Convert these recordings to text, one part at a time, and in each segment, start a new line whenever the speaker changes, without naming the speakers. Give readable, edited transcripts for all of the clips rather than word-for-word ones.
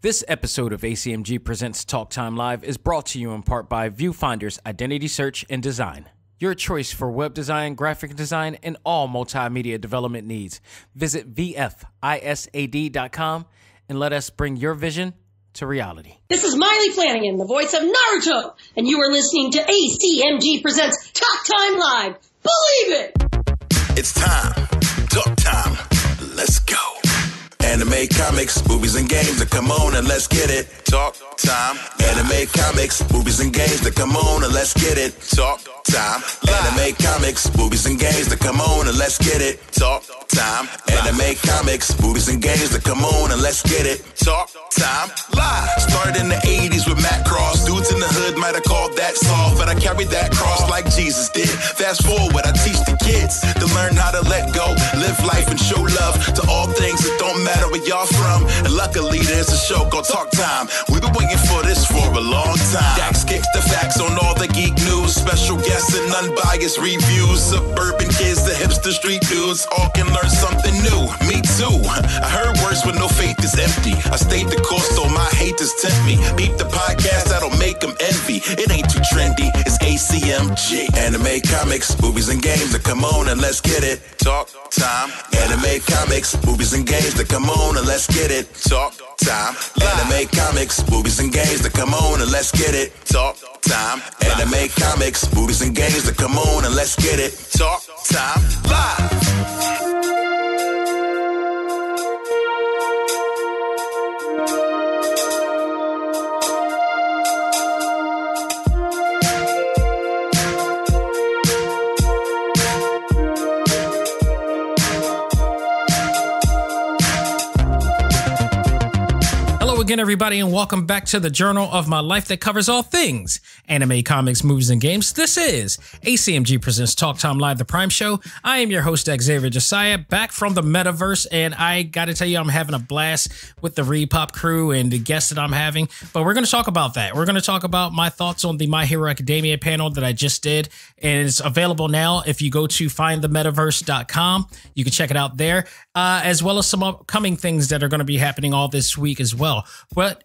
This episode of ACMG Presents Talk Time Live is brought to you in part by Viewfinder's Identity Search and Design. Your choice for web design, graphic design, and all multimedia development needs. Visit VFISAD.com and let us bring your vision to reality.
This is Miley Flanagan, the voice of Naruto, and you are listening to ACMG Presents Talk Time Live. Believe it!
It's time. Talk time. Let's go. Anime, comics, movies, and games. That come on and let's get it. Talk time. Anime, comics, movies, and games. That come on and let's get it. Talk time. Anime, comics, movies, and games. That come on and let's get it. Talk time. Anime, comics, movies, and games. That come on and let's get it. Talk time. Live. Started in the 80s with Matt Cross. Dudes in the hood might have called that soft, but I carried that cross like Jesus did. Fast forward, I teach the kids to learn how to let go, live life, and show love to all things that don't matter where y'all from. And luckily, there's a show called Talk Time. We've been waiting for this for a long time. Dax kicks the facts on all the geek news, special guests and unbiased reviews. Suburban kids, the hipster street dudes, all can learn something new. Me too. I heard words when no faith is empty. I stayed the course, though my haters tempt me. Beat the podcast, that'll make them envy. It ain't too trendy, it's ACMG. Anime, comics, movies, and games. That come on and let's get it. Talk time. Anime, comics, movies, and games. That come on and let's get it. Talk time. Anime, comics, movies, and games. That come on and let's get it. Talk time. Anime, comics, movies, and games. That come on and let's get it. Talk time. Live.
Again, everybody, and welcome back to the journal of my life that covers all things anime, comics, movies, and games. This is ACMG Presents Talk Time Live, the Prime Show. I am your host, Xavier Josiah, back from the metaverse, and I got to tell you, I'm having a blast with the Repop crew and the guests that I'm having, but we're going to talk about that. We're going to talk about my thoughts on the My Hero Academia panel that I just did, and it's available now. If you go to findthemetaverse.com, you can check it out there, as well as some upcoming things that are going to be happening all this week as well. But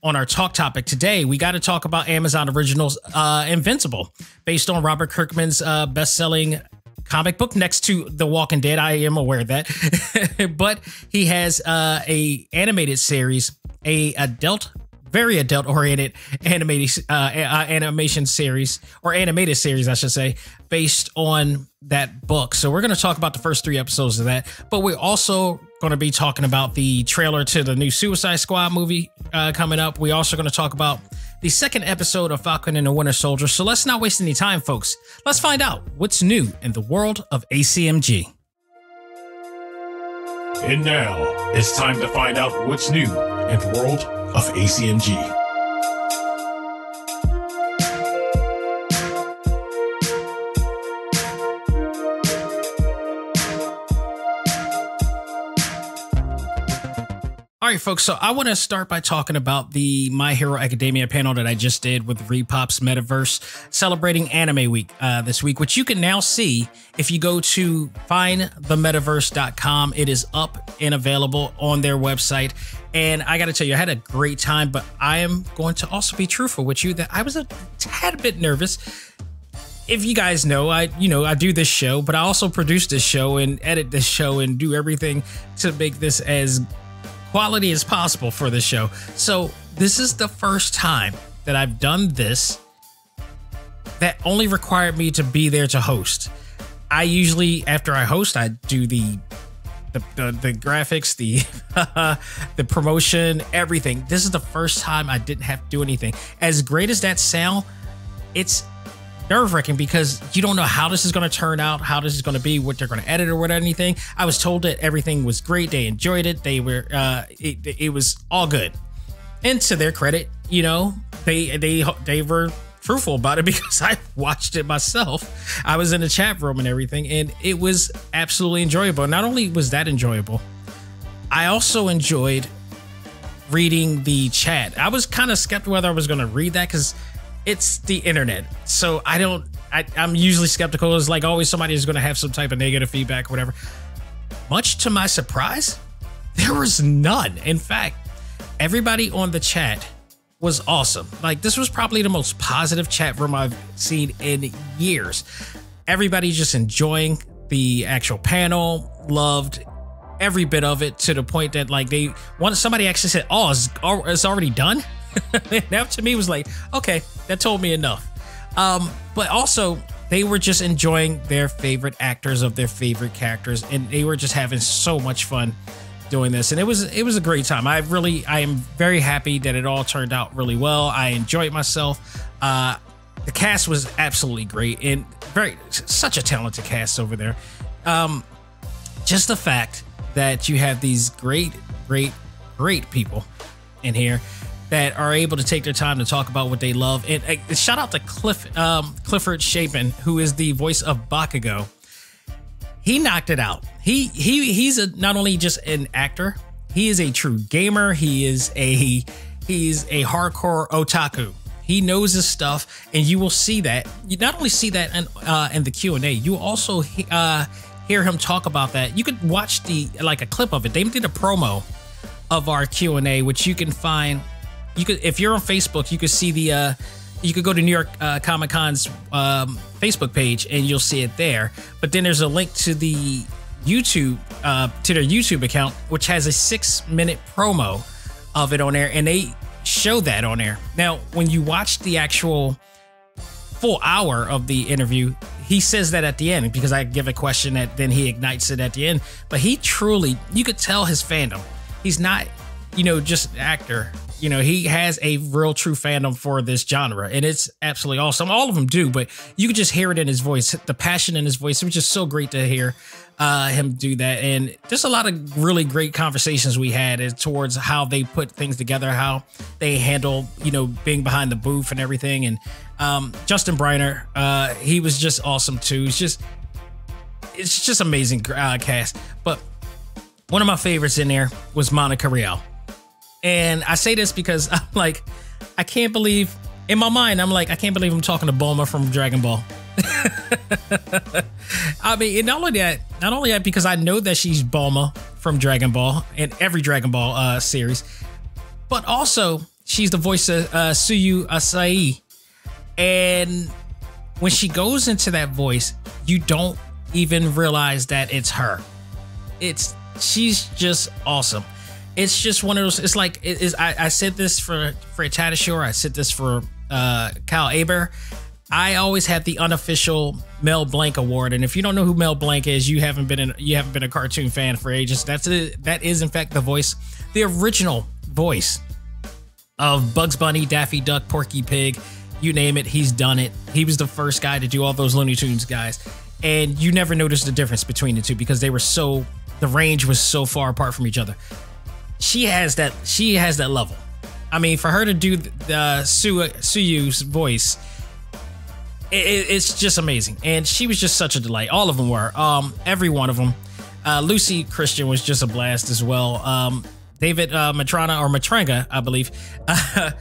on our talk topic today, we got to talk about Amazon Originals Invincible, based on Robert Kirkman's best-selling comic book next to The Walking Dead. I am aware of that. But he has a animated series, very adult-oriented animation series, or animated series, I should say, based on that book. So we're going to talk about the first 3 episodes of that, but we're also going to be talking about the trailer to the new Suicide Squad movie coming up. We're also going to talk about the second episode of Falcon and the Winter Soldier. So let's not waste any time, folks. Let's find out what's new in the world of ACMG.
And now it's time to find out what's new in the world of ACMG.
All right, folks, so I want to start by talking about the My Hero Academia panel that I just did with Repop's Metaverse, celebrating Anime Week this week, which you can now see if you go to findthemetaverse.com. It is up and available on their website. And I got to tell you, I had a great time, but I am going to also be truthful with you that I was a tad bit nervous. If you guys know, I do this show, but I also produce this show and edit this show and do everything to make this as quality as possible for this show. So this is the first time that I've done this that only required me to be there to host. I usually, after I host, I do the graphics, the promotion, everything. This is the first time I didn't have to do anything. As great as that sound, it's nerve-wracking because you don't know how this is going to turn out, how this is going to be, what they're going to edit or what anything. I was told that everything was great. They enjoyed it. They were, it was all good. And to their credit, you know, they were fruitful about it because I watched it myself. I was in the chat room and everything, and it was absolutely enjoyable. Not only was that enjoyable, I also enjoyed reading the chat. I was kind of skeptical whether I was going to read that because it's the internet. So I'm usually skeptical. It's like always somebody is going to have some type of negative feedback or whatever. Much to my surprise, there was none. In fact, everybody on the chat was awesome. Like, this was probably the most positive chat room I've seen in years. Everybody just enjoying the actual panel, loved every bit of it, to the point that like somebody actually said, "Oh, it's already done." That to me was like, okay, that told me enough. But also they were just enjoying their favorite actors of their favorite characters, and they were just having so much fun doing this, and it was a great time. I am very happy that it all turned out really well. I enjoyed myself. The cast was absolutely great, and such a talented cast over there. Just the fact that you have these great people in here that are able to take their time to talk about what they love. And shout out to Clifford Chapin, who is the voice of Bakugo. He knocked it out. He's not only just an actor, he is a true gamer. He's a hardcore otaku. He knows his stuff, and you will see that. You not only see that in the Q&A, you also hear him talk about that. You could watch a clip of it. They did a promo of our Q&A, which you can find. If you're on Facebook, you could see you could go to New York Comic Con's Facebook page, and you'll see it there. But then there's a link to the YouTube, to their YouTube account, which has a 6-minute promo of it on there, and they show that on there. Now, when you watch the actual full hour of the interview, he says that at the end, because I give a question that then he ignites it at the end. But he truly, you could tell his fandom. He's not, just an actor. He has a real true fandom for this genre, and it's absolutely awesome. All of them do, but you could just hear it in his voice, the passion in his voice. It was just so great to hear him do that. And just a lot of really great conversations we had towards how they put things together, how they handle, being behind the booth and everything. And Justin Briner, he was just awesome too. It's just amazing cast. But one of my favorites in there was Monica Rial. And I say this because I'm like, I can't believe, in my mind, I'm like, I can't believe I'm talking to Bulma from Dragon Ball. I mean, and not only that, because I know that she's Bulma from Dragon Ball in every Dragon Ball series, but also she's the voice of Suyu Asai. And when she goes into that voice, you don't even realize that it's her. She's just awesome. It's just one of those. It's like I said this for Tadashore. I said this for Kyle Aber. I always had the unofficial Mel Blanc Award, and if you don't know who Mel Blanc is, you haven't been a cartoon fan for ages. That is in fact the original voice of Bugs Bunny, Daffy Duck, Porky Pig, you name it. He's done it. He was the first guy to do all those Looney Tunes guys, and you never noticed the difference between the two because the range was so far apart from each other. She has that level. I mean, for her to do the Suyu's voice, it's just amazing. And she was just such a delight. All of them were. Every one of them. Lucy Christian was just a blast as well. David Matranga, I believe. I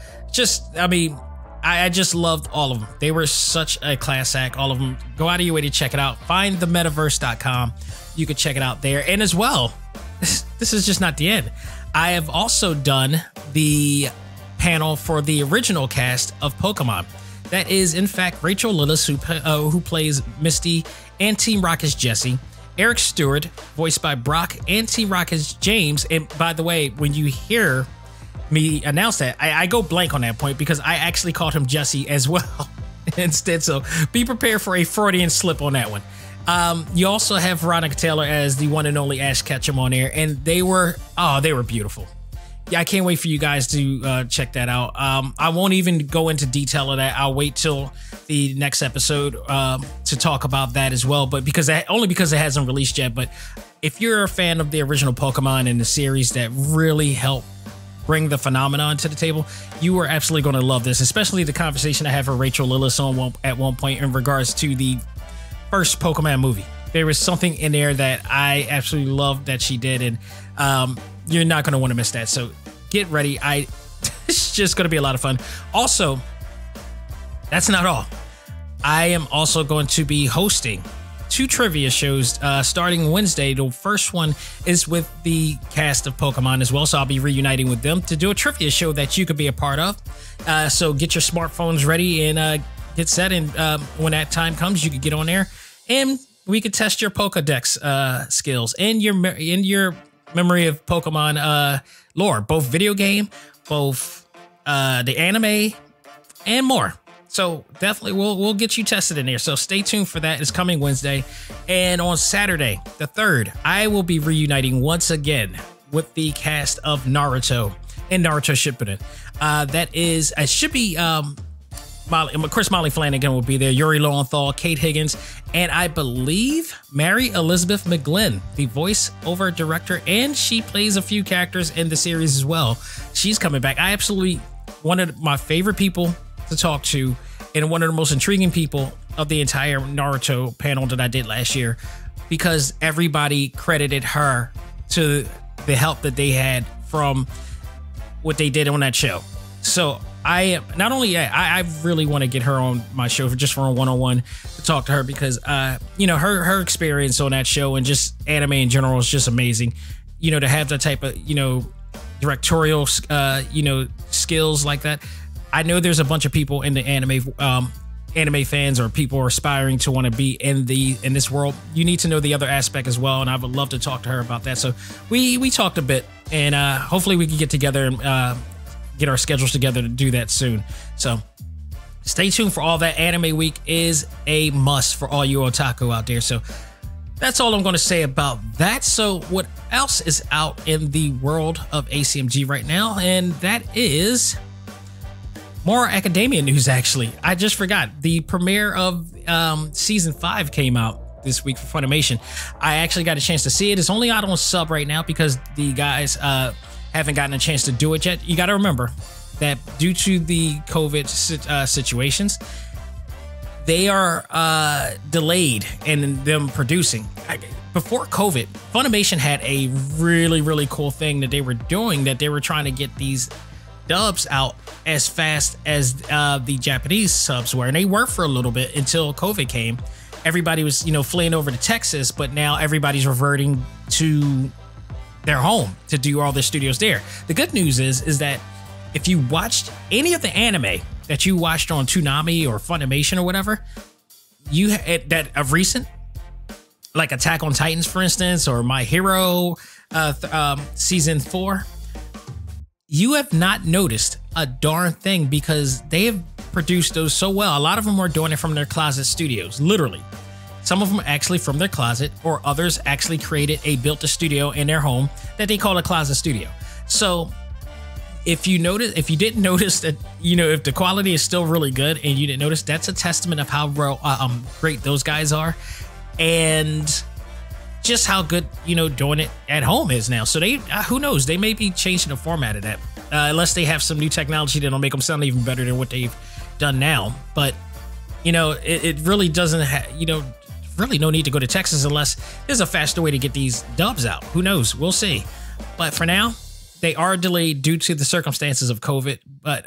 just loved all of them. They were such a class act, all of them. Go out of your way to check it out. Find themetaverse.com. You can check it out there. And as well, this is just not the end. I have also done the panel for the original cast of Pokemon. That is, in fact, Rachel Lillis, who plays Misty, and Team Rocket's Jessie. Eric Stewart, voiced by Brock, and Team Rocket's James. And by the way, when you hear me announce that, I go blank on that point because I actually called him Jesse as well instead. So be prepared for a Freudian slip on that one. You also have Veronica Taylor as the one and only Ash Ketchum on there, and they were beautiful. Yeah, I can't wait for you guys to check that out. I won't even go into detail of that. I'll wait till the next episode to talk about that as well. But because it hasn't released yet. But if you're a fan of the original Pokemon and the series that really helped bring the phenomenon to the table, you are absolutely going to love this. Especially the conversation I had for Rachel Lillis at one point in regards to the first Pokemon movie. There was something in there that I absolutely loved that she did, and you're not going to want to miss that. So get ready. It's just going to be a lot of fun. Also, that's not all. I am also going to be hosting 2 trivia shows starting Wednesday. The first one is with the cast of Pokemon as well, so I'll be reuniting with them to do a trivia show that you could be a part of. So get your smartphones ready and get set, and when that time comes, you could get on there and we could test your Pokedex skills and your memory of Pokemon lore, both video game, both the anime, and more. So definitely we'll get you tested in there. So stay tuned for that. It's coming Wednesday. And on Saturday, the 3rd, I will be reuniting once again with the cast of Naruto and Naruto Shippuden. It should be Molly Flanagan will be there, Yuri Lowenthal, Kate Higgins, and I believe Mary Elizabeth McGlynn, the voice-over director, and she plays a few characters in the series as well. She's coming back. I absolutely one of my favorite people to talk to, and one of the most intriguing people of the entire Naruto panel that I did last year, because everybody credited her to the help that they had from what they did on that show. So I really want to get her on my show just for a one-on-one to talk to her, because her experience on that show and just anime in general is just amazing. To have that type of directorial skills like that. I know there's a bunch of people in the anime fans, or people are aspiring to want to be in this world. You need to know the other aspect as well, and I would love to talk to her about that. So we talked a bit, and hopefully we can get together and get our schedules together to do that soon. So stay tuned for all that. Anime Week is a must for all you otaku out there. So that's all I'm going to say about that. So what else is out in the world of ACMG right now? And that is more Academia news, actually. I just forgot. The premiere of season 5 came out this week for Funimation. I actually got a chance to see it. It's only out on sub right now because the guys haven't gotten a chance to do it yet. You got to remember that due to the COVID situations, they are delayed in them producing. Before COVID, Funimation had a really, really cool thing that they were doing, that they were trying to get these dubs out as fast as the Japanese subs were, and they were for a little bit until COVID came. Everybody was fleeing over to Texas, but now everybody's reverting to their home to do all their studios there. The good news is that if you watched any of the anime that you watched on Toonami or Funimation or whatever, that of recent, like Attack on Titans, for instance, or My Hero season 4, you have not noticed a darn thing, because they have produced those so well. A lot of them are doing it from their closet studios, literally. Some of them actually from their closet, or others actually built a studio in their home that they call a closet studio. So if you didn't notice that, if the quality is still really good and you didn't notice, that's a testament of how great those guys are, and just how good doing it at home is now. So they who knows, they may be changing the format of that, unless they have some new technology that'll make them sound even better than what they've done now. But it really doesn't really no need to go to Texas unless there's a faster way to get these dubs out. Who knows? We'll see. But for now, they are delayed due to the circumstances of COVID, but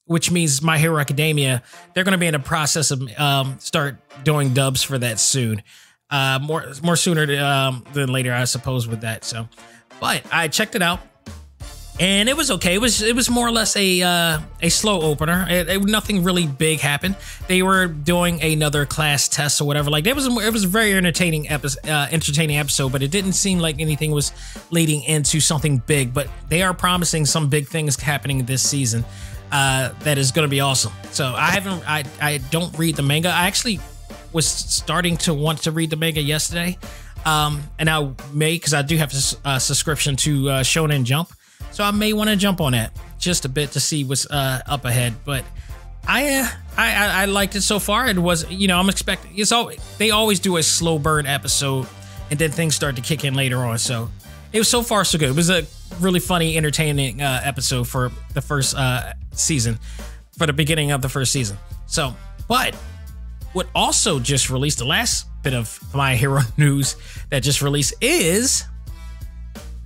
which means My Hero Academia, they're going to be in the process of start doing dubs for that soon. More sooner than later, I suppose, with that. So, but I checked it out, and it was okay. It was more or less a slow opener. Nothing really big happened. They were doing another class test or whatever. Like it was a very entertaining episode, but it didn't seem like anything was leading into something big. But they are promising some big things happening this season. That is going to be awesome. So I don't read the manga. I actually was starting to want to read the manga yesterday, and I may, because I do have a subscription to Shonen Jump, so I may want to jump on that just a bit to see what's up ahead. But I liked it so far. It was, I'm expecting, they always do a slow burn episode, and then things start to kick in later on. So it was so far so good. It was a really funny, entertaining episode for the first season, for the beginning of the first season. So, but what also just released, the last bit of My Hero news that just released, is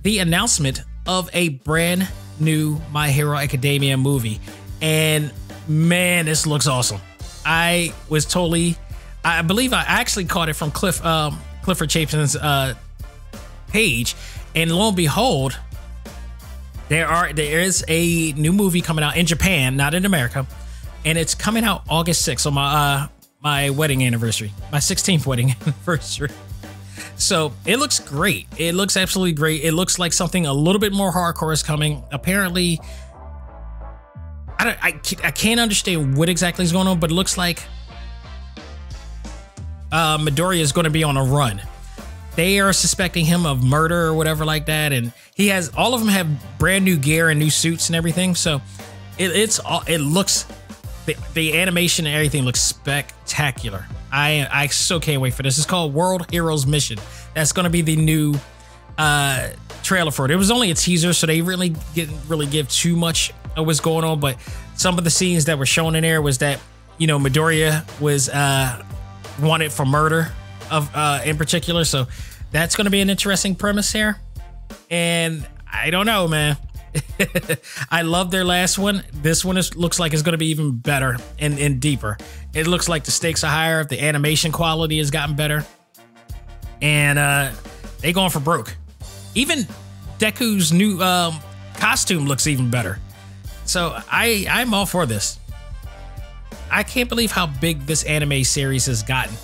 the announcement of a brand new My Hero Academia movie. And man, this looks awesome. I was totally I believe I actually caught it from Clifford Chapin's page, and lo and behold, there is a new movie coming out in Japan, not in America, and it's coming out August 6th, so my wedding anniversary, my 16th wedding anniversary. So it looks great. It looks absolutely great. It looks like something a little bit more hardcore is coming. Apparently, I can't understand what exactly is going on, but it looks like Midoriya is going to be on a run. They are suspecting him of murder or whatever like that, and he has all of them have brand new gear and new suits and everything. So it looks, the animation and everything looks spectacular. I so can't wait for this. It's called World Heroes Mission. That's going to be the new trailer for it. It was only a teaser, so they really didn't really give too much of what's going on. But some of the scenes that were shown in there was that, you know, Midoriya was wanted for murder of in particular. So that's going to be an interesting premise here. And I don't know, man. I love their last one. This one looks like it's going to be even better and deeper. It looks like the stakes are higher. The animation quality has gotten better. And they going for broke. Even Deku's new costume looks even better. So I'm all for this. I can't believe how big this anime series has gotten.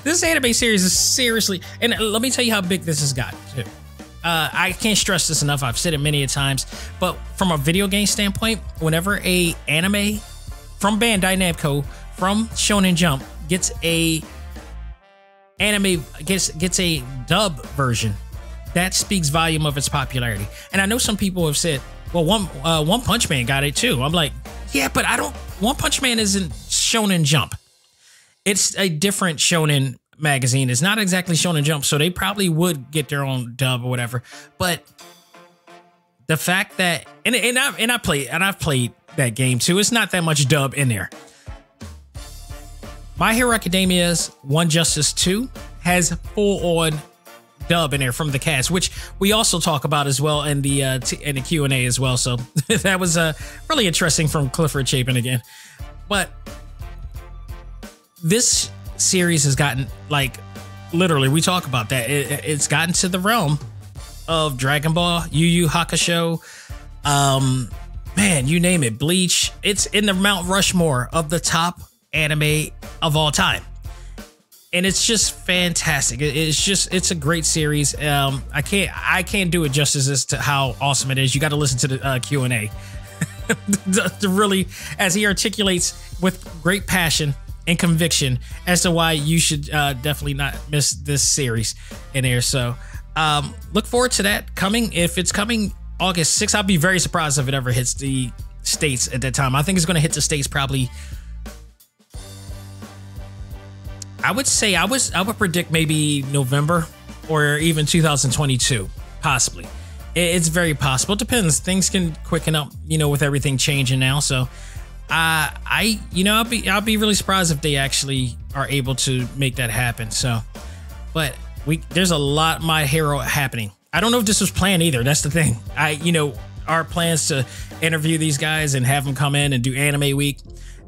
This anime series is seriously, and let me tell you how big this has gotten too. I can't stress this enough. I've said it many a times, but from a video game standpoint, whenever a anime from Bandai Namco, from Shonen Jump gets a dub version, that speaks volume of its popularity. And I know some people have said, well, One Punch Man got it too. I'm like, yeah, but One Punch Man isn't Shonen Jump. It's a different Shonen magazine. It's not exactly Shonen Jump, so they probably would get their own dub or whatever. But the fact that I've played that game too. It's not that much dub in there. My Hero Academia's One Justice 2 has full-on dub in there from the cast, which we also talk about as well in the Q&A as well. So that was really interesting from Clifford Chapin again. But this series has gotten, like, literally, we talk about that. It's gotten to the realm of Dragon Ball, Yu Yu Hakusho, man, you name it, Bleach. It's in the Mount Rushmore of the top anime of all time. And it's just fantastic. It's a great series. I can't do it justice as to how awesome it is. You got to listen to the Q&A to really, as he articulates with great passion and conviction as to why you should definitely not miss this series in there. So look forward to that coming. If it's coming August 6th, I'll be very surprised if it ever hits the States at that time. I think it's going to hit the States probably, I would say, I would predict maybe November or even 2022, possibly. It's very possible. It depends. Things can quicken up, you know, with everything changing now. So I'll be really surprised if they actually are able to make that happen. So, but there's a lot My Hero happening. I don't know if this was planned either. That's the thing. Our plans to interview these guys and have them come in and do Anime Week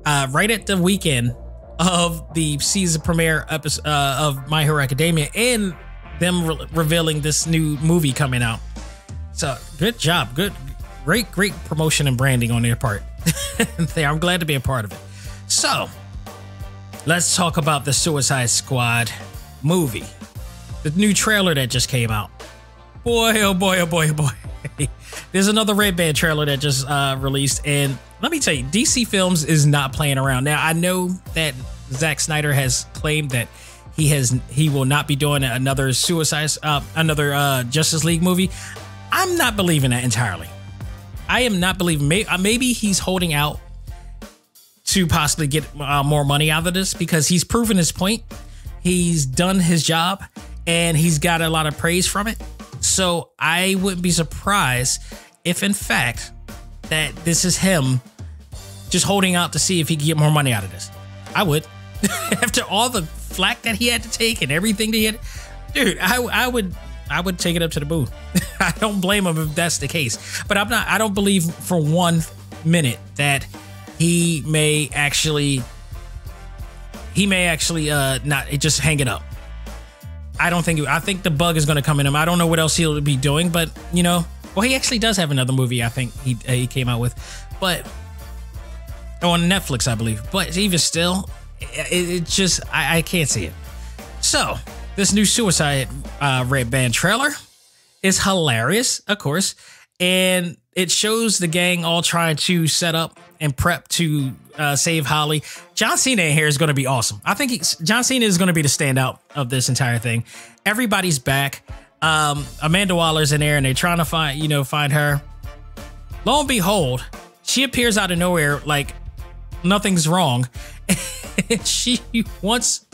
right at the weekend of the season premiere episode of My Hero Academia, and them revealing this new movie coming out. So good job. Great promotion and branding on their part. I'm glad to be a part of it. So let's talk about the Suicide Squad movie. The new trailer that just came out. Boy, oh boy, oh boy, oh boy. There's another Red Band trailer that just released, and let me tell you, DC Films is not playing around. Now, I know that Zack Snyder has claimed that he will not be doing another Justice League movie. I'm not believing that entirely. I am not believing. Maybe he's holding out to possibly get more money out of this, because he's proven his point. He's done his job, and he's got a lot of praise from it. So I wouldn't be surprised if, in fact, that this is him just holding out to see if he can get more money out of this. I would. After all the flack that he had to take and everything that he had, dude, I would take it up to the moon. I don't blame him if that's the case. But I don't believe for 1 minute that he may actually he may actually not just hang it up. I think the bug is going to come in him. I don't know what else he'll be doing, but you know, well, he actually does have another movie. I think he came out with, but on Netflix, I believe. But even still, it just I can't see it. So this new Suicide Red Band trailer is hilarious, of course, and it shows the gang all trying to set up and prep to save Holly. John Cena in here is going to be awesome. I think John Cena is going to be the standout of this entire thing. Everybody's back. Amanda Waller's in there, and they're trying to find her. Lo and behold, she appears out of nowhere like nothing's wrong. she wants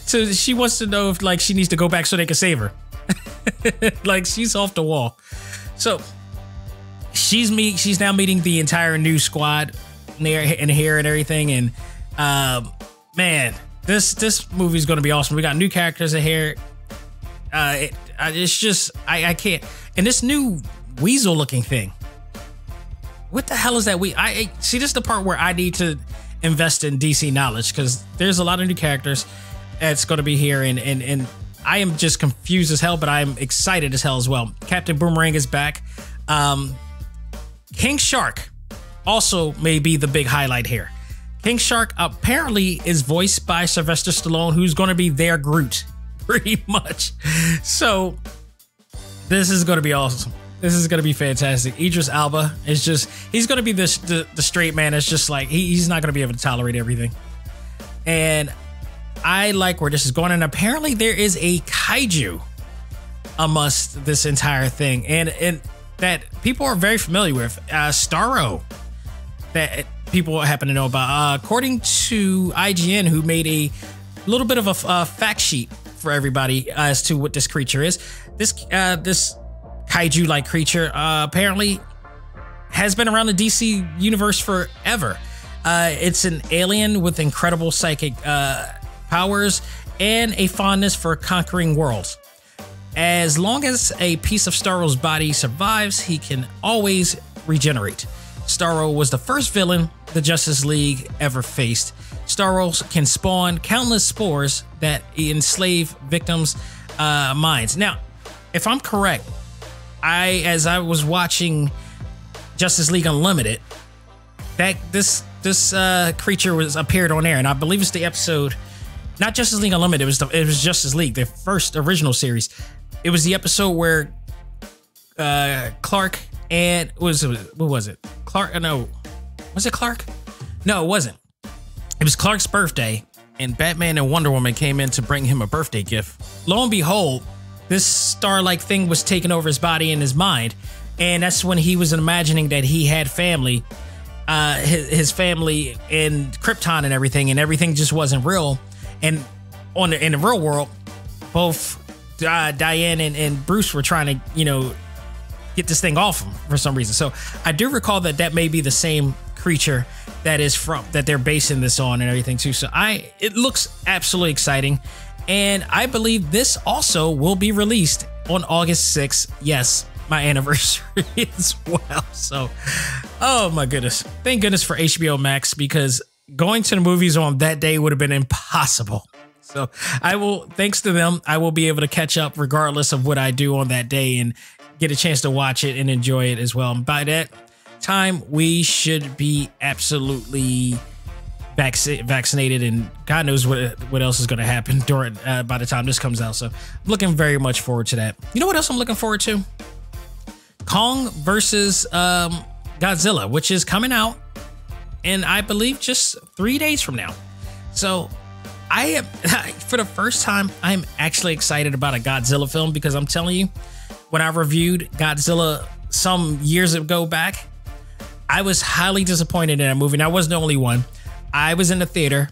to know if like she needs to go back so they can save her. Like she's off the wall. So she's now meeting the entire new squad in here and everything, and man, this movie's gonna be awesome. We got new characters in here. It's just I can't. And this new weasel looking thing, what the hell is that? I see, this is the part where I need to invest in DC knowledge, because there's a lot of new characters that's going to be here, and I am just confused as hell, but I'm excited as hell as well. Captain Boomerang is back. King Shark also may be the big highlight here. King Shark apparently is voiced by Sylvester Stallone, who's going to be their Groot, pretty much. So this is going to be awesome. This is going to be fantastic. Idris Elba is just, he's going to be the straight man. It's just like, he's not going to be able to tolerate everything. And I like where this is going. And apparently there is a kaiju amongst this entire thing. And that people are very familiar with. Starro, that people happen to know about. According to IGN, who made a little bit of a fact sheet for everybody as to what this creature is. This kaiju-like creature apparently has been around the DC universe forever. It's an alien with incredible psychic powers and a fondness for conquering worlds. As long as a piece of Starro's body survives, he can always regenerate. Starro was the first villain the Justice League ever faced. Starro can spawn countless spores that enslave victims' minds. Now, if I'm correct, as I was watching Justice League Unlimited, that this creature appeared on air, and I believe it's the episode, not Justice League Unlimited, it was Justice League, the first original series. It was the episode where Clark and what was it? Clark? No, was it Clark? No, it wasn't. It was Clark's birthday, and Batman and Wonder Woman came in to bring him a birthday gift. Lo and behold, this star-like thing was taking over his body and his mind, and that's when he was imagining that he had family, his family in Krypton and everything just wasn't real. And in the real world, both Diane and Bruce were trying to, get this thing off him for some reason. So I do recall that may be the same creature that they're basing this on and everything too. So it looks absolutely exciting. And I believe this also will be released on August 6th. Yes, my anniversary as well. So, oh my goodness. Thank goodness for HBO Max, because going to the movies on that day would have been impossible. So thanks to them, I will be able to catch up regardless of what I do on that day and get a chance to watch it and enjoy it as well. And by that time, we should be absolutely vaccinated, and God knows what else is going to happen by the time this comes out. So I'm looking very much forward to that. You know what else I'm looking forward to? Kong versus Godzilla, which is coming out in, I believe, just 3 days from now. So I am, for the first time, I'm actually excited about a Godzilla film, because I'm telling you, when I reviewed Godzilla some years ago back, I was highly disappointed in that movie. And I wasn't the only one. I was in the theater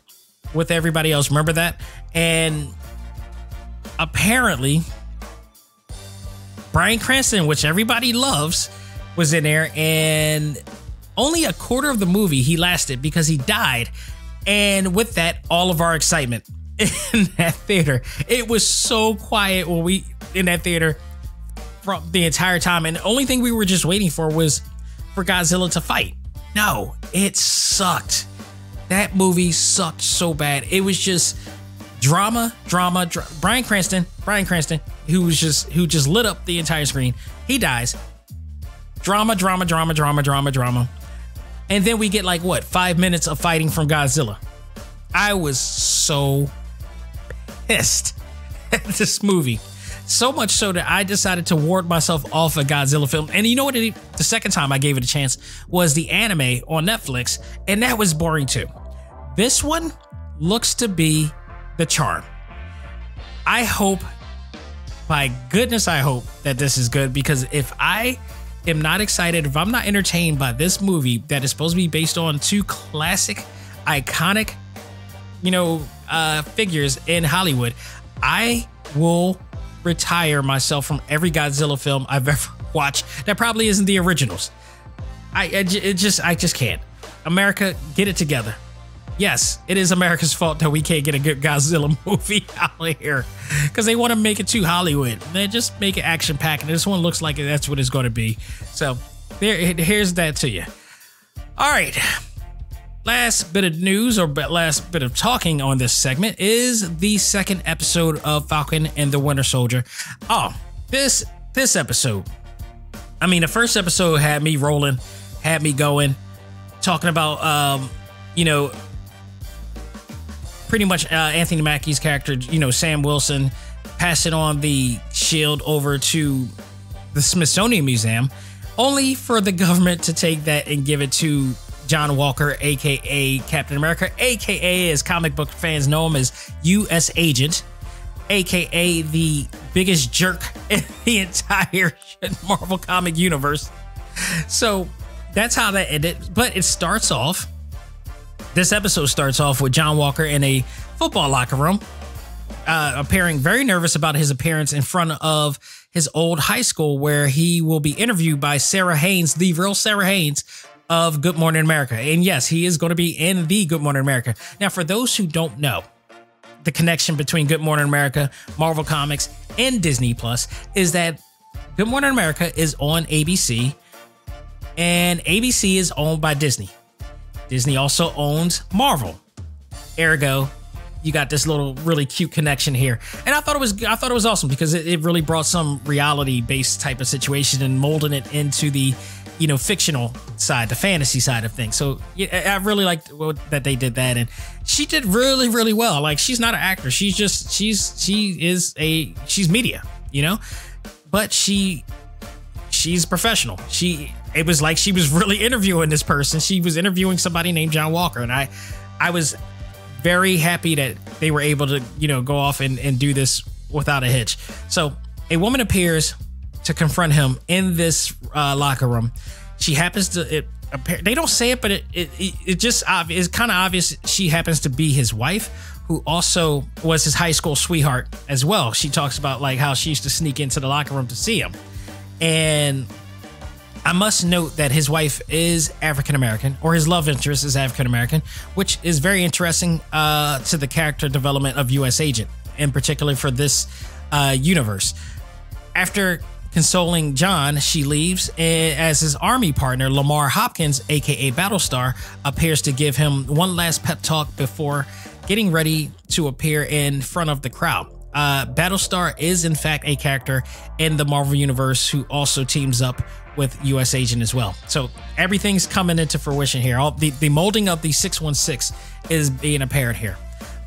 with everybody else. Remember that? And apparently, Bryan Cranston, which everybody loves, was in there, and only a quarter of the movie he lasted because he died. And with that, all of our excitement in that theater. It was so quiet when we in that theater from the entire time. And the only thing we were just waiting for was for Godzilla to fight. No, it sucked. That movie sucked so bad. It was just drama. Bryan Cranston, who just lit up the entire screen. He dies. Drama. And then we get like, what, 5 minutes of fighting from Godzilla. I was so pissed at this movie. So much so that I decided to ward myself off a Godzilla film. And you know what? The second time I gave it a chance was the anime on Netflix, and that was boring too. This one looks to be the charm. I hope, by goodness, I hope that this is good, because if I am not excited, if I'm not entertained by this movie that is supposed to be based on two classic, iconic, figures in Hollywood, I will retire myself from every Godzilla film I've ever watched. That probably isn't the originals. I just can't. America, get it together. Yes, it is America's fault that we can't get a good Godzilla movie out here, because they want to make it too Hollywood. They just make it action packed, and this one looks like that's what it's going to be. So here's that to you. All right. Last bit of news, or last bit of talking on this segment, is the second episode of Falcon and the Winter Soldier. Oh, this episode. I mean, the first episode had me rolling, had me going, talking about, pretty much Anthony Mackie's character, Sam Wilson, passing on the shield over to the Smithsonian Museum, only for the government to take that and give it to John Walker, aka Captain America, aka, as comic book fans know him, as U.S. Agent, aka the biggest jerk in the entire Marvel comic universe. So that's how that ended. But this episode starts off with John Walker in a football locker room, appearing very nervous about his appearance in front of his old high school, where he will be interviewed by Sarah Haynes, the real Sarah Haynes of Good Morning America. And yes, he is going to be in the Good Morning America. Now, for those who don't know, the connection between Good Morning America, Marvel Comics, and Disney Plus is that Good Morning America is on ABC, and ABC is owned by Disney. Disney also owns Marvel. Ergo, you got this little really cute connection here. And I thought it was awesome, because it really brought some reality-based type of situation and molding it into the fictional side, the fantasy side of things. So yeah, I really liked that they did that, and she did really, really well. Like, she's not an actor. She's media, but she's professional. It was like she was really interviewing this person. She was interviewing somebody named John Walker, and I was very happy that they were able to, go off and do this without a hitch. So a woman appears to confront him in this locker room. She happens to, they don't say it, but it just it's kind of obvious she happens to be his wife, who also was his high school sweetheart as well. She talks about like how she used to sneak into the locker room to see him. And I must note that his wife is African-American, or his love interest is African-American, which is very interesting to the character development of U.S. Agent, in particular for this universe. After consoling John, she leaves, as his army partner, Lamar Hopkins, aka Battlestar, appears to give him one last pep talk before getting ready to appear in front of the crowd. Battlestar is in fact a character in the Marvel Universe who also teams up with U.S. Agent as well. So everything's coming into fruition here. All the molding of the 616 is being apparent here.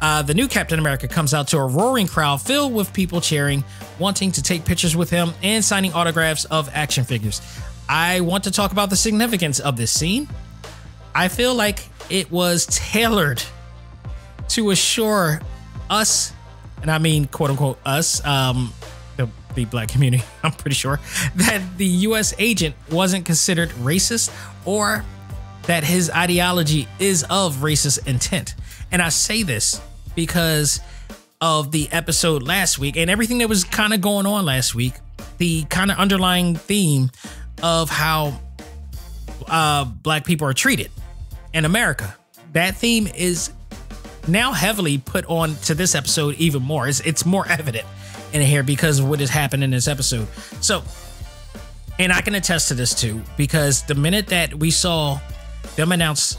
The new Captain America comes out to a roaring crowd filled with people cheering, wanting to take pictures with him and signing autographs of action figures. I want to talk about the significance of this scene. I feel like it was tailored to assure us, and I mean quote unquote us, the black community, I'm pretty sure, that the U.S. agent wasn't considered racist, or that his ideology is of racist intent. And I say this because of the episode last week and everything that was kind of going on last week, the kind of underlying theme of how black people are treated in America. That theme is now heavily put on to this episode even more. It's more evident in here because of what has happened in this episode. So, and I can attest to this too, because the minute that we saw them announce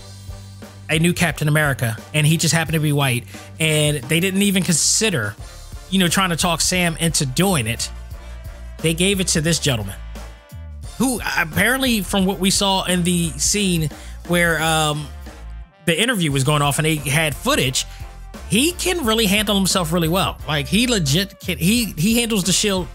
a new Captain America, and he just happened to be white, and they didn't even consider, trying to talk Sam into doing it. They gave it to this gentleman, who apparently, from what we saw in the scene where the interview was going off and they had footage, he can really handle himself really well. Like, he legit can, he handles the shield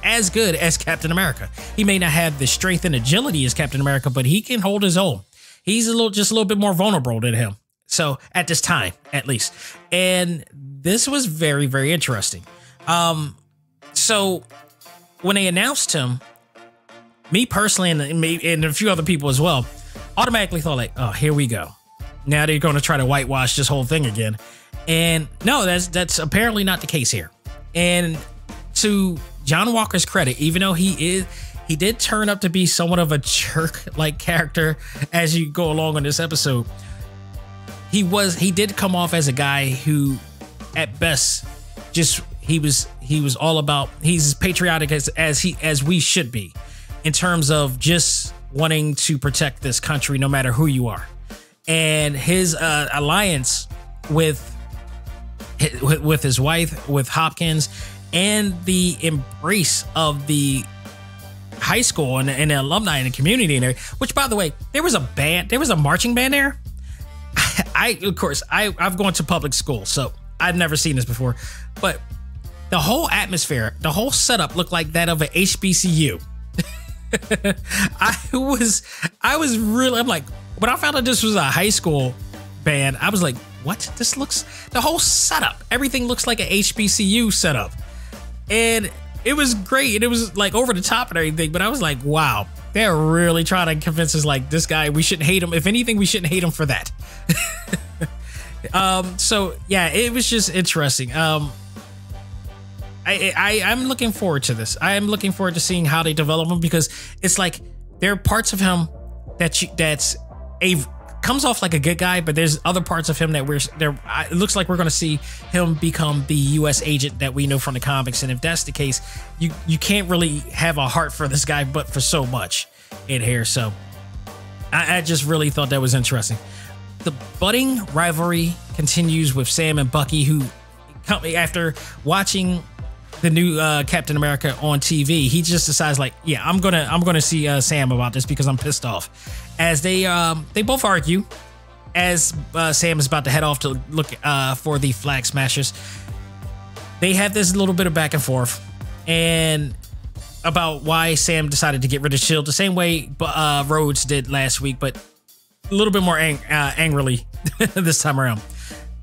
as good as Captain America. He may not have the strength and agility as Captain America, but he can hold his own. He's just a little bit more vulnerable than him. So at this time, at least. And this was very, very interesting. So when they announced him, me personally, and a few other people as well, automatically thought like, oh, here we go. Now they're going to try to whitewash this whole thing again. And no, that's apparently not the case here. And to John Walker's credit, even though he did turn up to be somewhat of a jerk-like character as you go along in this episode, he did come off as a guy who, at best, just he was all about, he's as patriotic as we should be, in terms of just wanting to protect this country no matter who you are. And his alliance with his wife, with Hopkins, and the embrace of the high school and the alumni and the community in there, which, by the way, there was a marching band there. Of course, I've gone to public school, so I've never seen this before, but the whole atmosphere, the whole setup looked like that of an HBCU. I'm like, when I found out this was a high school band, I was like, what? The whole setup, everything looks like an HBCU setup. And it was great. And it was like over the top and everything. But I was like, wow, they're really trying to convince us like this guy, we shouldn't hate him. If anything, we shouldn't hate him for that. So yeah, it was just interesting. I'm looking forward to this. I am looking forward to seeing how they develop him, because it's like there are parts of him that's comes off like a good guy, but there's other parts of him that it looks like we're going to see him become the U.S. agent that we know from the comics. And if that's the case, you can't really have a heart for this guy, but for so much in here. So I just really thought that was interesting. The budding rivalry continues with Sam and Bucky, who, after watching the new Captain America on TV, he just decides like, yeah, I'm gonna see Sam about this because I'm pissed off. As they both argue, as Sam is about to head off to look for the Flag Smashers, they have this little bit of back and forth, and about why Sam decided to get rid of S.H.I.E.L.D. the same way Rhodes did last week, but a little bit more angrily this time around.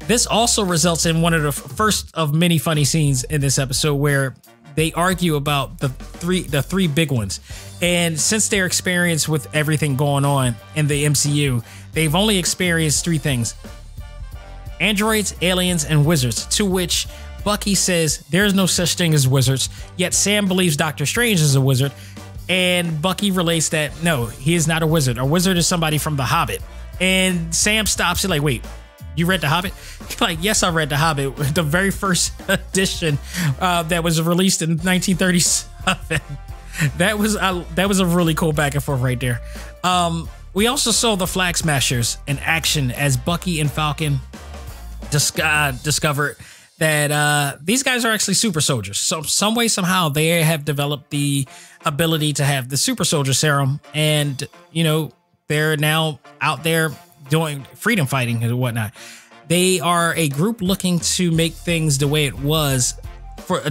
This also results in one of the first of many funny scenes in this episode, where they argue about the three big ones. And since their experience with everything going on in the MCU, they've only experienced three things: androids, aliens, and wizards, to which Bucky says there's no such thing as wizards, yet Sam believes Doctor Strange is a wizard, and Bucky relates that no, he is not a wizard. A wizard is somebody from The Hobbit. And Sam stops it like, wait, you read The Hobbit? Like, yes, I read The Hobbit, the very first edition that was released in 1937. That was a really cool back and forth right there. We also saw the Flag Smashers in action as Bucky and Falcon discovered that these guys are actually super soldiers. So some way, somehow, they have developed the ability to have the super soldier serum, and they're now out there doing freedom fighting and whatnot. They are a group looking to make things the way it was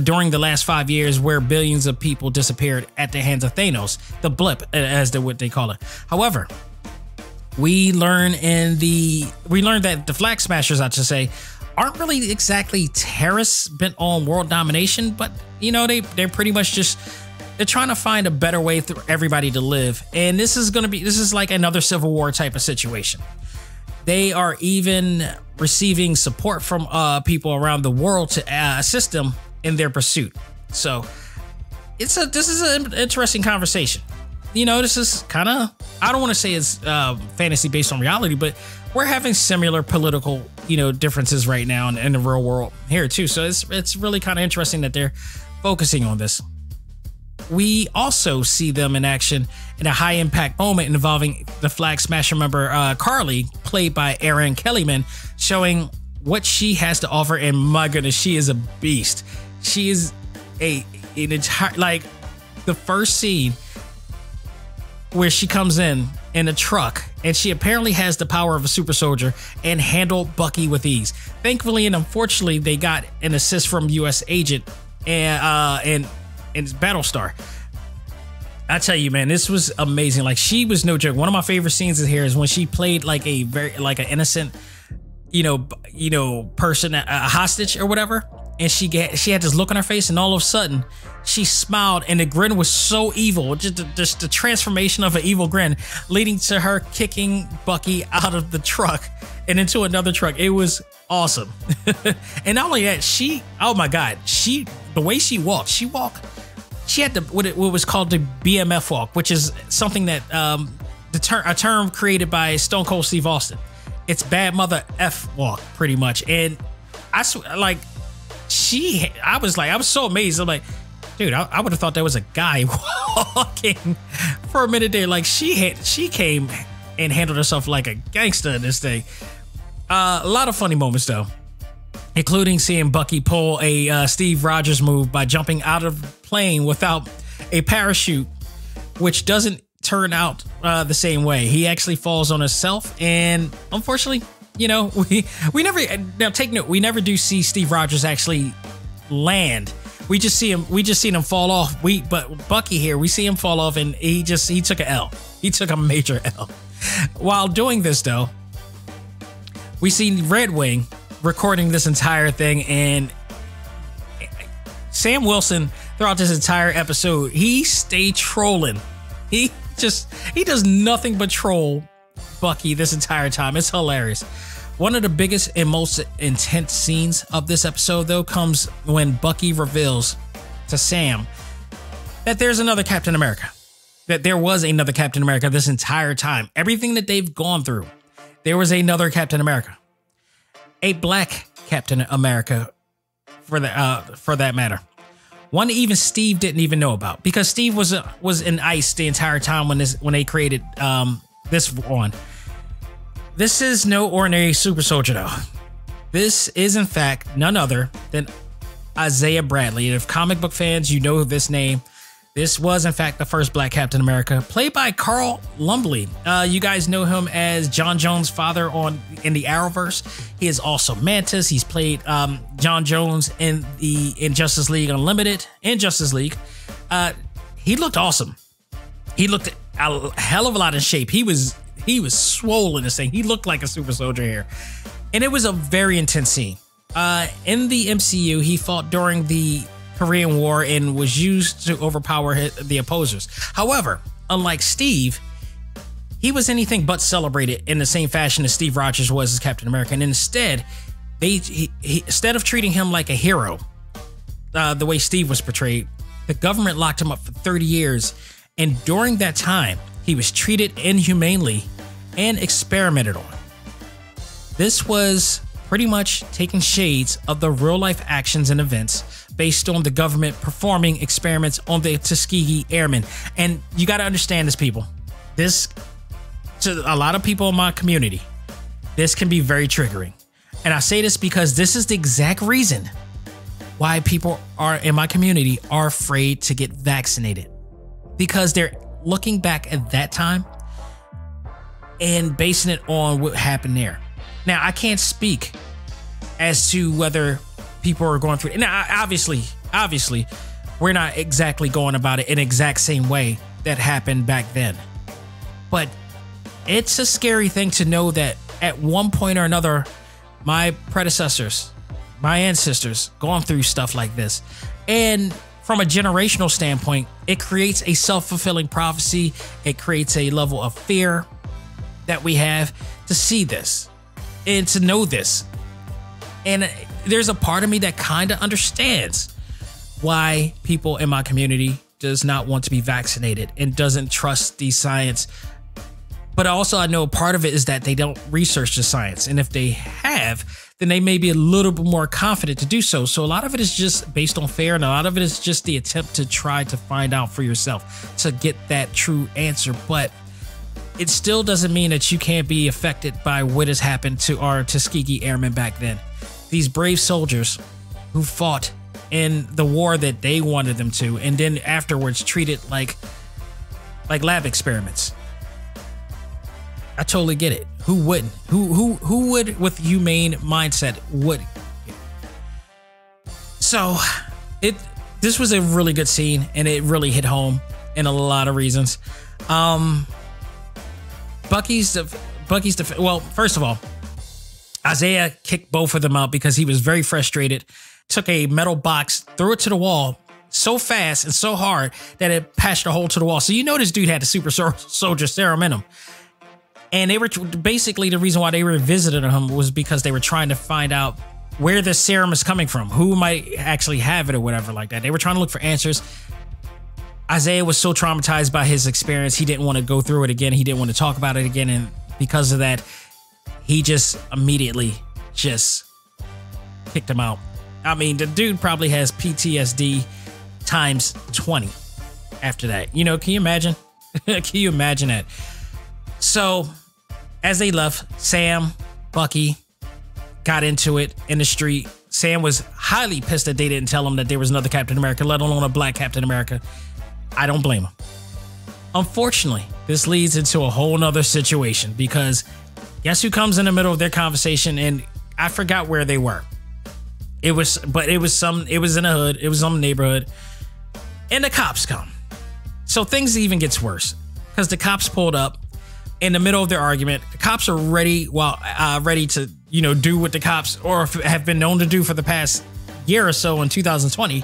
during the last 5 years, where billions of people disappeared at the hands of Thanos, the blip, as what they call it. However, we learn that the Flag Smashers, I should say, aren't really exactly terrorists bent on world domination, but they're pretty much just, they're trying to find a better way for everybody to live. And this is like another Civil War type of situation. They are even receiving support from people around the world to assist them in their pursuit. So this is an interesting conversation. This is kind of, I don't want to say it's fantasy based on reality, but we're having similar political differences right now in the real world here too. So it's really kind of interesting that they're focusing on this. we also see them in action in a high impact moment involving the Flag Smasher member Carly, played by Erin Kellyman, showing what she has to offer. And my goodness, she is a beast. She is an entire, like, the first scene where she comes in a truck and she apparently has the power of a super soldier and handle Bucky with ease. Thankfully and unfortunately, they got an assist from US Agent and Battlestar. I tell you, man, this was amazing. Like, she was no joke. One of my favorite scenes in here is when she played like a very, like, an innocent, person, a hostage or whatever, and she had this look on her face, and all of a sudden she smiled, and the grin was so evil, just the transformation of an evil grin, leading to her kicking Bucky out of the truck and into another truck. It was awesome. And not only that, oh my God, the way she walked, she had what was called the BMF walk, which is something that a term created by Stone Cold Steve Austin. It's bad mother F walk, pretty much. And I was so amazed. I'm like, dude, I would have thought that was a guy walking for a minute there. Like, she came and handled herself like a gangster in this thing. A lot of funny moments though, including seeing Bucky pull a Steve Rogers move by jumping out of the plane without a parachute, which doesn't turn out the same way. He actually falls on himself, and unfortunately, we never, now take note, we never do see Steve Rogers actually land. We just seen him fall off. But Bucky here, we see him fall off, and he took an L. He took a major L. While doing this though, we see Red Wing recording this entire thing, and Sam Wilson throughout this entire episode, he stayed trolling. He does nothing but troll Bucky this entire time. It's hilarious. One of the biggest and most intense scenes of this episode though comes when Bucky reveals to Sam that there's another Captain America. That there was another Captain America this entire time. Everything that they've gone through, there was another Captain America. A black Captain America, for that matter. One even Steve didn't even know about, because Steve was in ice the entire time when they created this one. This is no ordinary super soldier though. This is in fact none other than Isaiah Bradley. If comic book fans, you know this name. This was in fact the first black Captain America, played by Carl Lumbly. You guys know him as John Jones' father in the Arrowverse. He is also Mantis. He's played John Jones in Justice League Unlimited and Justice League. He looked awesome. He looked a hell of a lot in shape. He was swollen this thing. He looked like a super soldier here. And it was a very intense scene. In the MCU, he fought during the Korean War and was used to overpower the opposers. However, unlike Steve, he was anything but celebrated in the same fashion as Steve Rogers was as Captain America. And instead, instead of treating him like a hero, the way Steve was portrayed, the government locked him up for 30 years. And during that time, he was treated inhumanely and experimented on. This was pretty much taking shades of the real life actions and events based on the government performing experiments on the Tuskegee Airmen. And you got to understand this, people. This, to a lot of people in my community, this can be very triggering. And I say this because this is the exact reason why people in my community are afraid to get vaccinated. Because they're looking back at that time and basing it on what happened there. Now, I can't speak as to whether people are going through it. Now, obviously, we're not exactly going about it in the exact same way that happened back then. But it's a scary thing to know that at one point or another, my predecessors, my ancestors, gone through stuff like this. And from a generational standpoint, it creates a self-fulfilling prophecy. It creates a level of fear that we have to see this and to know this. And there's a part of me that kind of understands why people in my community does not want to be vaccinated and doesn't trust the science. But also I know part of it is that they don't research the science. And if they had, have, then they may be a little bit more confident to do so. So a lot of it is just based on fear, and a lot of it is just the attempt to try to find out for yourself to get that true answer. But it still doesn't mean that you can't be affected by what has happened to our Tuskegee Airmen back then. These brave soldiers who fought in the war that they wanted them to, and then afterwards treated like lab experiments. I totally get it. Who wouldn't? Who would, with humane mindset, would? So this was a really good scene, and it really hit home in a lot of reasons. Well, first of all, Isaiah kicked both of them out because he was very frustrated. Took a metal box, threw it to the wall so fast and so hard that it patched a hole to the wall. So you know this dude had the super soldier serum in him. And they were basically, the reason why they were visiting him was because they were trying to find out where the serum is coming from, who might actually have it or whatever like that. They were trying to look for answers. Isaiah was so traumatized by his experience, he didn't want to go through it again. He didn't want to talk about it again. And because of that, he just immediately just kicked him out. I mean, the dude probably has PTSD times 20 after that. You know, can you imagine? Can you imagine that? So, as they left, Sam, Bucky got into it in the street. Sam was highly pissed that they didn't tell him that there was another Captain America, let alone a black Captain America. I don't blame him. Unfortunately, this leads into a whole nother situation because guess who comes in the middle of their conversation? And I forgot where they were. It was in a hood. It was some neighborhood. And the cops come. So things even gets worse because the cops pulled up in the middle of their argument. The cops are ready to, do what the cops or have been known to do for the past year or so in 2020,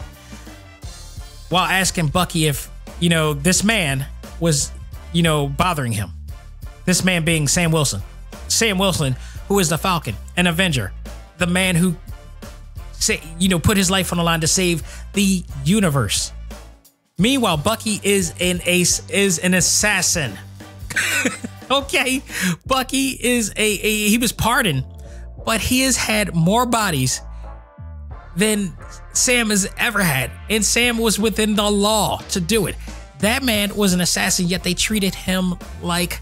while asking Bucky if, this man was, bothering him. This man being Sam Wilson. Sam Wilson, who is the Falcon, an Avenger, the man who put his life on the line to save the universe. Meanwhile, Bucky is an assassin. Okay, Bucky is he was pardoned, but he has had more bodies than Sam has ever had, and Sam was within the law to do it. That man was an assassin, yet they treated him like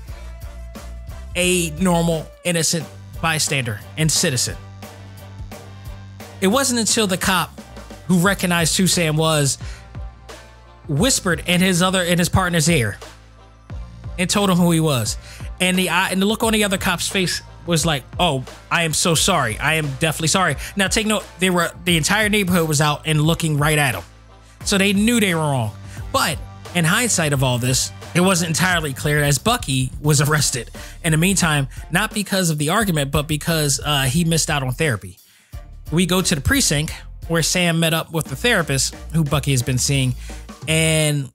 a normal, innocent bystander and citizen. It wasn't until the cop who recognized who Sam was whispered in his partner's ear and told him who he was. And the look on the other cop's face was like, "Oh, I am so sorry. I am definitely sorry." Now take note, the entire neighborhood was out and looking right at him. So they knew they were wrong. But in hindsight of all this, it wasn't entirely clear as Bucky was arrested. In the meantime, not because of the argument, but because he missed out on therapy. We go to the precinct where Sam met up with the therapist who Bucky has been seeing, and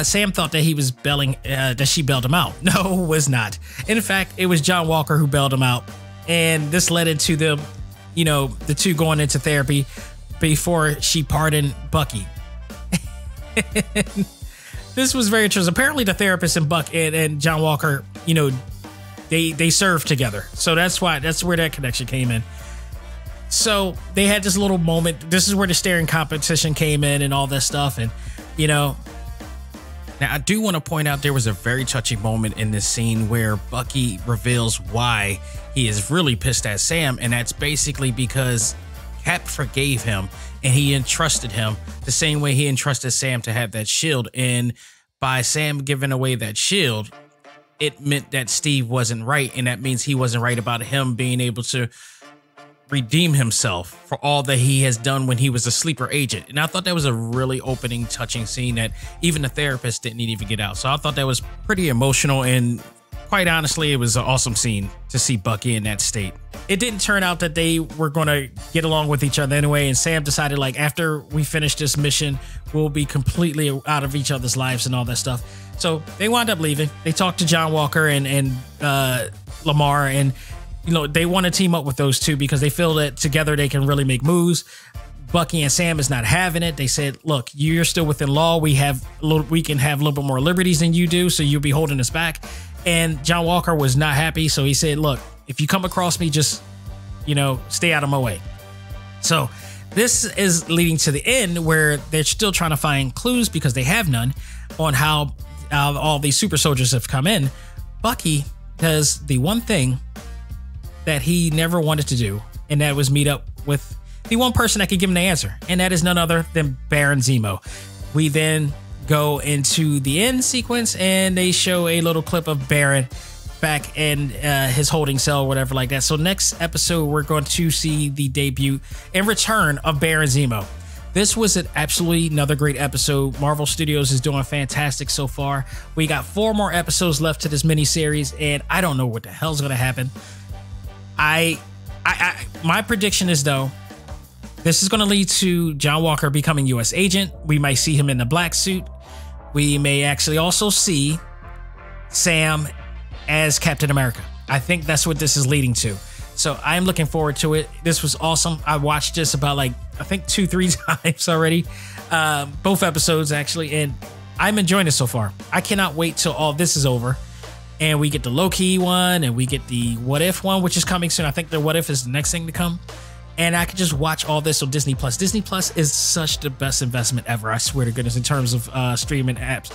Sam thought that he was that she bailed him out. No, it was not. In fact, it was John Walker who bailed him out, and this led into them, the two going into therapy before she pardoned Bucky. This was very interesting. Apparently, the therapist and Buck and John Walker, they served together, so that's where that connection came in. So they had this little moment. This is where the staring competition came in and all this stuff. And, now I do want to point out there was a very touching moment in this scene where Bucky reveals why he is really pissed at Sam. And that's basically because Cap forgave him and he entrusted him the same way he entrusted Sam to have that shield. And by Sam giving away that shield, it meant that Steve wasn't right. And that means he wasn't right about him being able to redeem himself for all that he has done when he was a sleeper agent. And I thought that was a really opening, touching scene that even the therapist didn't even get out. So I thought that was pretty emotional, and quite honestly, it was an awesome scene to see Bucky in that state. It didn't turn out that they were going to get along with each other anyway, and Sam decided, after we finish this mission, we'll be completely out of each other's lives and all that stuff. So they wound up leaving. They talked to John Walker and Lamar, and they want to team up with those two because they feel that together they can really make moves. Bucky and Sam is not having it. They said, "Look, you're still within law. We can have a little bit more liberties than you do, so you'll be holding us back." And John Walker was not happy, so he said, "Look, if you come across me, just stay out of my way. So this is leading to the end where they're still trying to find clues because they have none on how all these super soldiers have come in. Bucky does the one thing that he never wanted to do, and that was meet up with the one person that could give him the answer, and that is none other than Baron Zemo. We then go into the end sequence, and they show a little clip of Baron back in his holding cell or whatever like that. So next episode, we're going to see the debut and return of Baron Zemo. This was absolutely another great episode. Marvel Studios is doing fantastic so far. We got 4 more episodes left to this miniseries, and I don't know what the hell's going to happen. My prediction is, though, this is going to lead to John Walker becoming U.S. agent. We might see him in the black suit. We may actually also see Sam as Captain America. I think that's what this is leading to. So I'm looking forward to it. This was awesome. I watched this about 2-3 times already. Both episodes, actually. And I'm enjoying it so far. I cannot wait till all this is over. And we get the Loki one, and we get the What If one, which is coming soon. I think the What If is the next thing to come. And I could just watch all this on Disney Plus. Disney Plus is such the best investment ever. I swear to goodness, in terms of streaming apps,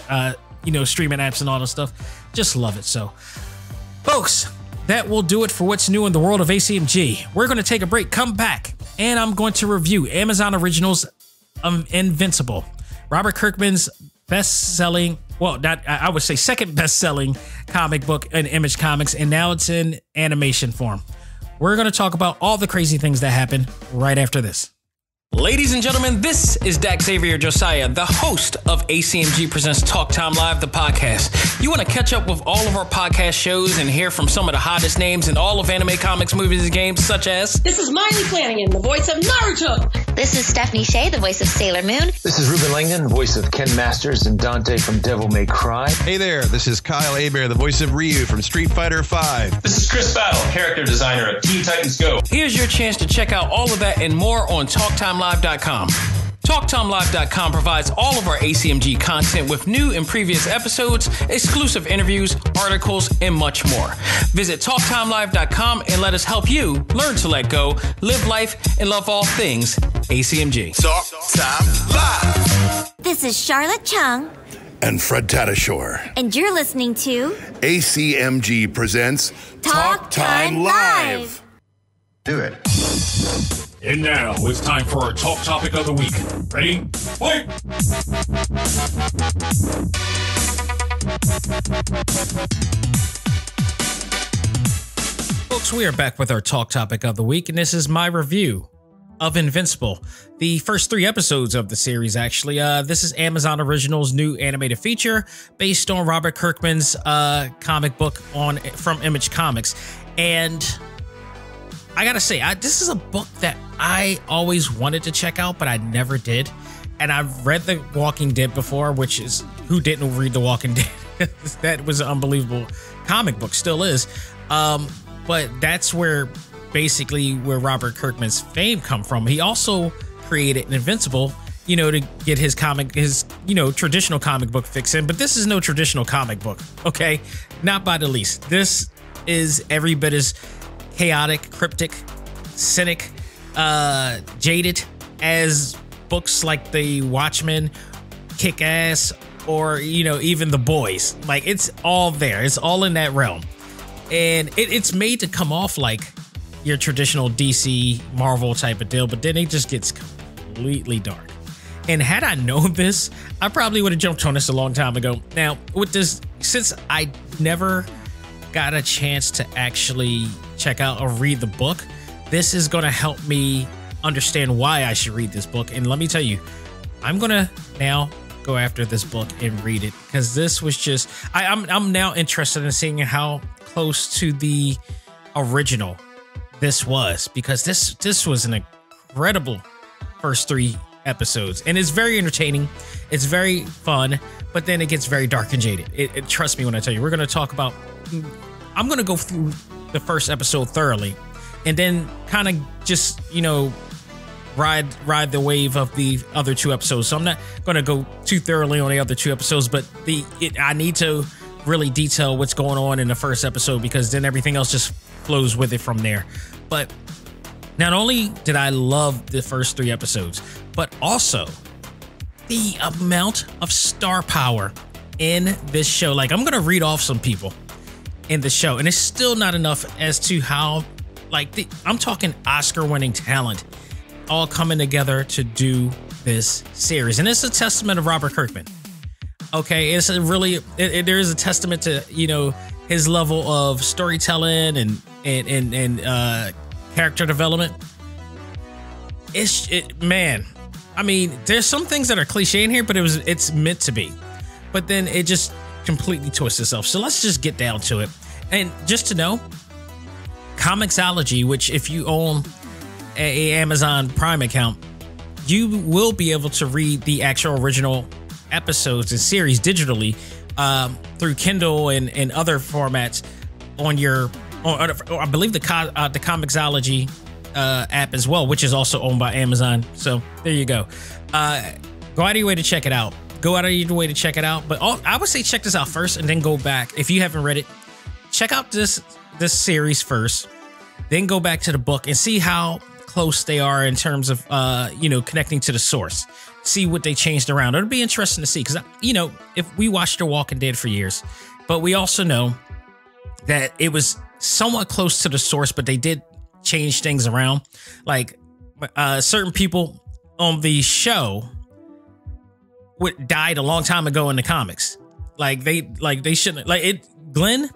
streaming apps and all that stuff. Just love it. So, folks, that will do it for what's new in the world of ACMG. We're going to take a break, come back, and I'm going to review Amazon Originals' Invincible, Robert Kirkman's best-selling, I would say second best-selling comic book in Image Comics, and now it's in animation form. We're going to talk about all the crazy things that happen right after this. Ladies and gentlemen, this is Dak Xavier Josiah, the host of ACMG Presents Talk Time Live, the podcast. You want to catch up with all of our podcast shows and hear from some of the hottest names in all of anime, comics, movies, and games, such as...
This is Miley Flanagan, the voice of Naruto.
This is Stephanie Shea, the voice of Sailor Moon.
This is Ruben Langdon, voice of Ken Masters and Dante from Devil May Cry.
Hey there, this is Kyle Hebert, the voice of Ryu from Street Fighter V.
This is Chris Battle, character designer of Teen Titans Go.
Here's your chance to check out all of that and more on TalkTimeLive.com. TalkTimeLive.com provides all of our ACMG content with new and previous episodes, exclusive interviews, articles, and much more. Visit TalkTimeLive.com and let us help you learn to let go, live life, and love all things ACMG.
Talk Time Live.
This is Charlotte Chung.
And Fred Tatasciore.
And you're listening to
ACMG presents
Talk Time Live.
Do it.
And now it's time for our talk topic of the week. Ready? Fight!
Folks, we are back with our talk topic of the week, and this is my review of Invincible. The first 3 episodes of the series, actually. This is Amazon Originals' new animated feature based on Robert Kirkman's comic book from Image Comics. And I gotta say, this is a book that I always wanted to check out, but I never did. And I've read The Walking Dead before, which is, who didn't read The Walking Dead? That was an unbelievable comic book, still is. But that's where Robert Kirkman's fame come from. He also created Invincible, to get his traditional comic book fix in. But this is no traditional comic book, okay? Not by the least. This is every bit as chaotic, cryptic, cynic, jaded as books like The Watchmen, Kick-Ass, or even The Boys. Like, it's all there. It's all in that realm, and it's made to come off like your traditional DC Marvel type of deal, but then it just gets completely dark. And had I known this, I probably would have jumped on this a long time ago. Now, with this, since I never got a chance to actually check out or read the book, this is going to help me understand why I should read this book. And let me tell you, I'm going to now go after this book and read it, because this was just, I'm now interested in seeing how close to the original this was, because this was an incredible first 3 episodes, and it's very entertaining, it's very fun, but then it gets very dark and jaded. Trust me when I tell you, we're going to talk about, I'm going to go through the first episode thoroughly, and then kind of just ride the wave of the other 2 episodes. So I'm not going to go too thoroughly on the other 2 episodes, but I need to really detail what's going on in the first episode, because then everything else just flows with it from there. But Not only did I love the first 3 episodes, but also the amount of star power in this show. Like, I'm gonna read off some people in the show, and it's still not enough as to how, like, I'm talking Oscar-winning talent all coming together to do this series, and it's a testament of Robert Kirkman. Okay, it's a really there is a testament to, you know, his level of storytelling and character development. Man, I mean, there's some things that are cliche in here, but it's meant to be. But then it just completely twists itself. So let's just get down to it. And just to know, Comixology, which if you own a Amazon Prime account, you will be able to read the actual original episodes and series digitally through Kindle and other formats on your, I believe the Comixology app as well, which is also owned by Amazon. So there you go. Go out of your way to check it out. Go out of your way to check it out. But I would say check this out first and then go back. If you haven't read it, check out this series first, then go back to the book and see how close they are in terms of, you know, connecting to the source. See what they changed around. It'll be interesting to see because, you know, if we watched The Walking Dead for years, but we also know that it was somewhat close to the source, but they did change things around. Like certain people on the show died a long time ago in the comics. Like they shouldn't, like it. Glenn,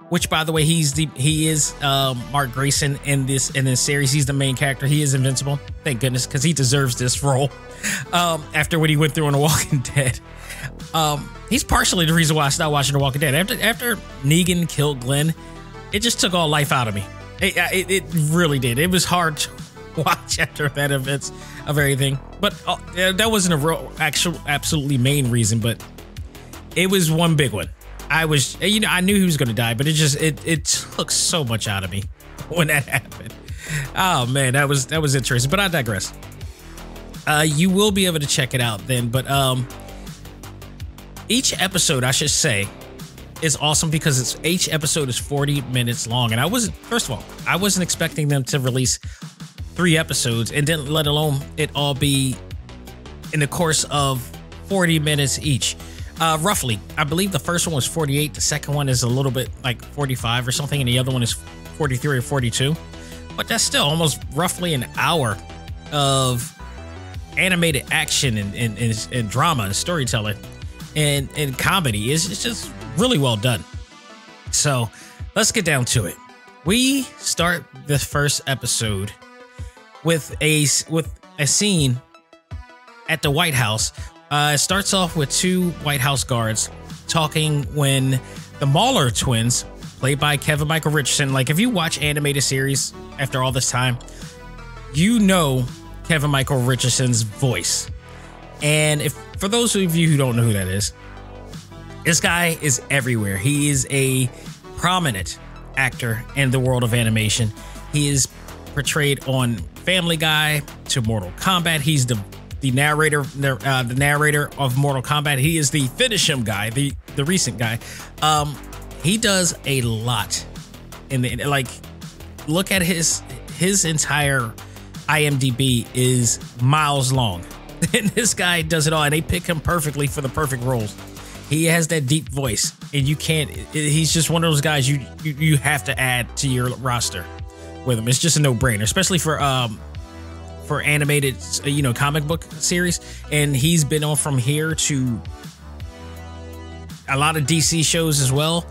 which by the way, he is Mark Grayson in this series. He's the main character. He is Invincible. Thank goodness, because he deserves this role after what he went through on The Walking Dead. He's partially the reason why I stopped watching The Walking Dead. After Negan killed Glenn, it just took all life out of me. It really did. It was hard to watch after that events of everything. But that wasn't a real, absolutely main reason, but it was one big one. I knew he was going to die, but it took so much out of me when that happened. Oh man, that was interesting, but I digress. You will be able to check it out then, but each episode, I should say, is awesome because each episode is 40 minutes long. And I wasn't expecting them to release 3 episodes and then let alone it all be in the course of 40 minutes each. Roughly, I believe the first one was 48. The second one is a little bit like 45 or something. And the other one is 43 or 42. But that's still almost roughly an hour of animated action and drama and storytelling and comedy. It's just really well done. So let's get down to it. We start the first episode with a scene at the White House. It starts off with 2 White House guards talking when the Mauler twins, played by Kevin Michael Richardson, like if you watch animated series after all this time, you know Kevin Michael Richardson's voice. And for those of you who don't know who that is, this guy is everywhere. He is a prominent actor in the world of animation. He is portrayed on Family Guy to Mortal Kombat. He's the narrator of Mortal Kombat. He is the finish him guy, the recent guy. He does a lot in the, like, look at his entire IMDb is miles long. And this guy does it all, and they pick him perfectly for the perfect roles. He has that deep voice, and he's just one of those guys you have to add to your roster with him. It's just a no-brainer, especially for animated, comic book series. And he's been on from here to a lot of DC shows as well.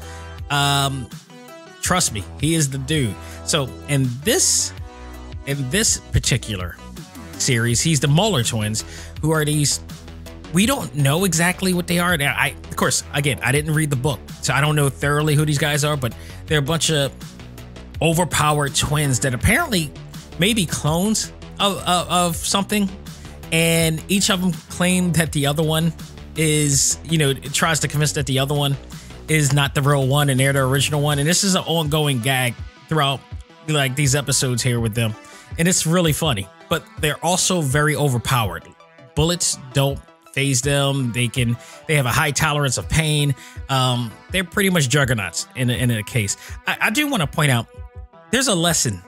Trust me, he is the dude. So in this particular series, he's the Mauler twins, who are these, we don't know exactly what they are. Now, of course, again, I didn't read the book, so I don't know thoroughly who these guys are, but they're a bunch of overpowered twins that apparently may be clones of something, and each of them claim that the other one is, tries to convince that the other one is not the real one and they're the original one. And this is an ongoing gag throughout like these episodes here with them, and it's really funny. But they're also very overpowered. Bullets don't phase them. They have a high tolerance of pain. They're pretty much juggernauts in a case. I do want to point out there's a lesson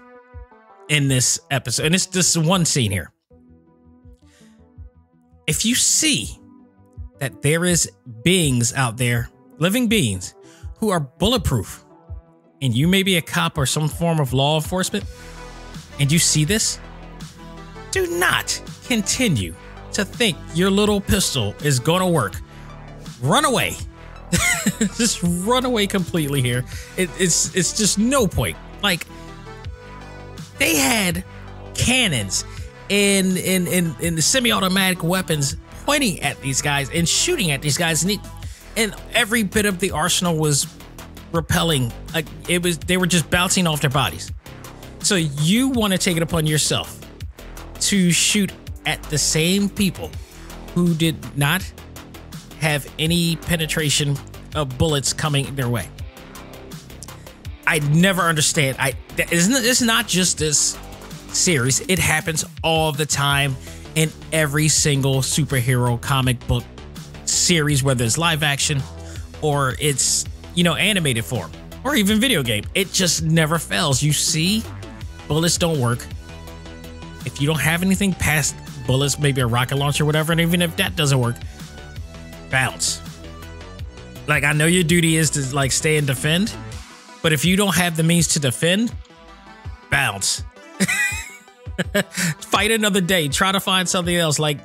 in this episode, and it's just one scene here. If you see that there is beings out there, living beings, who are bulletproof, and you may be a cop or some form of law enforcement, and you see this, do not continue to think your little pistol is going to work. Run away. Just run away completely here. It's just no point. Like, they had cannons and the semi-automatic weapons pointing at these guys and shooting at these guys, and every bit of the arsenal was repelling. Like, they were just bouncing off their bodies. So you want to take it upon yourself to shoot at the same people who did not have any penetration of bullets coming their way. I never understand. It's not just this series. It happens all the time in every single superhero comic book series, whether it's live action or it's, animated form or even video game. It just never fails. You see, bullets don't work. If you don't have anything past bullets, maybe a rocket launcher or whatever, and even if that doesn't work, bounce. Like, I know your duty is to like stay and defend, but if you don't have the means to defend, bounce. Fight another day. Try to find something else. Like,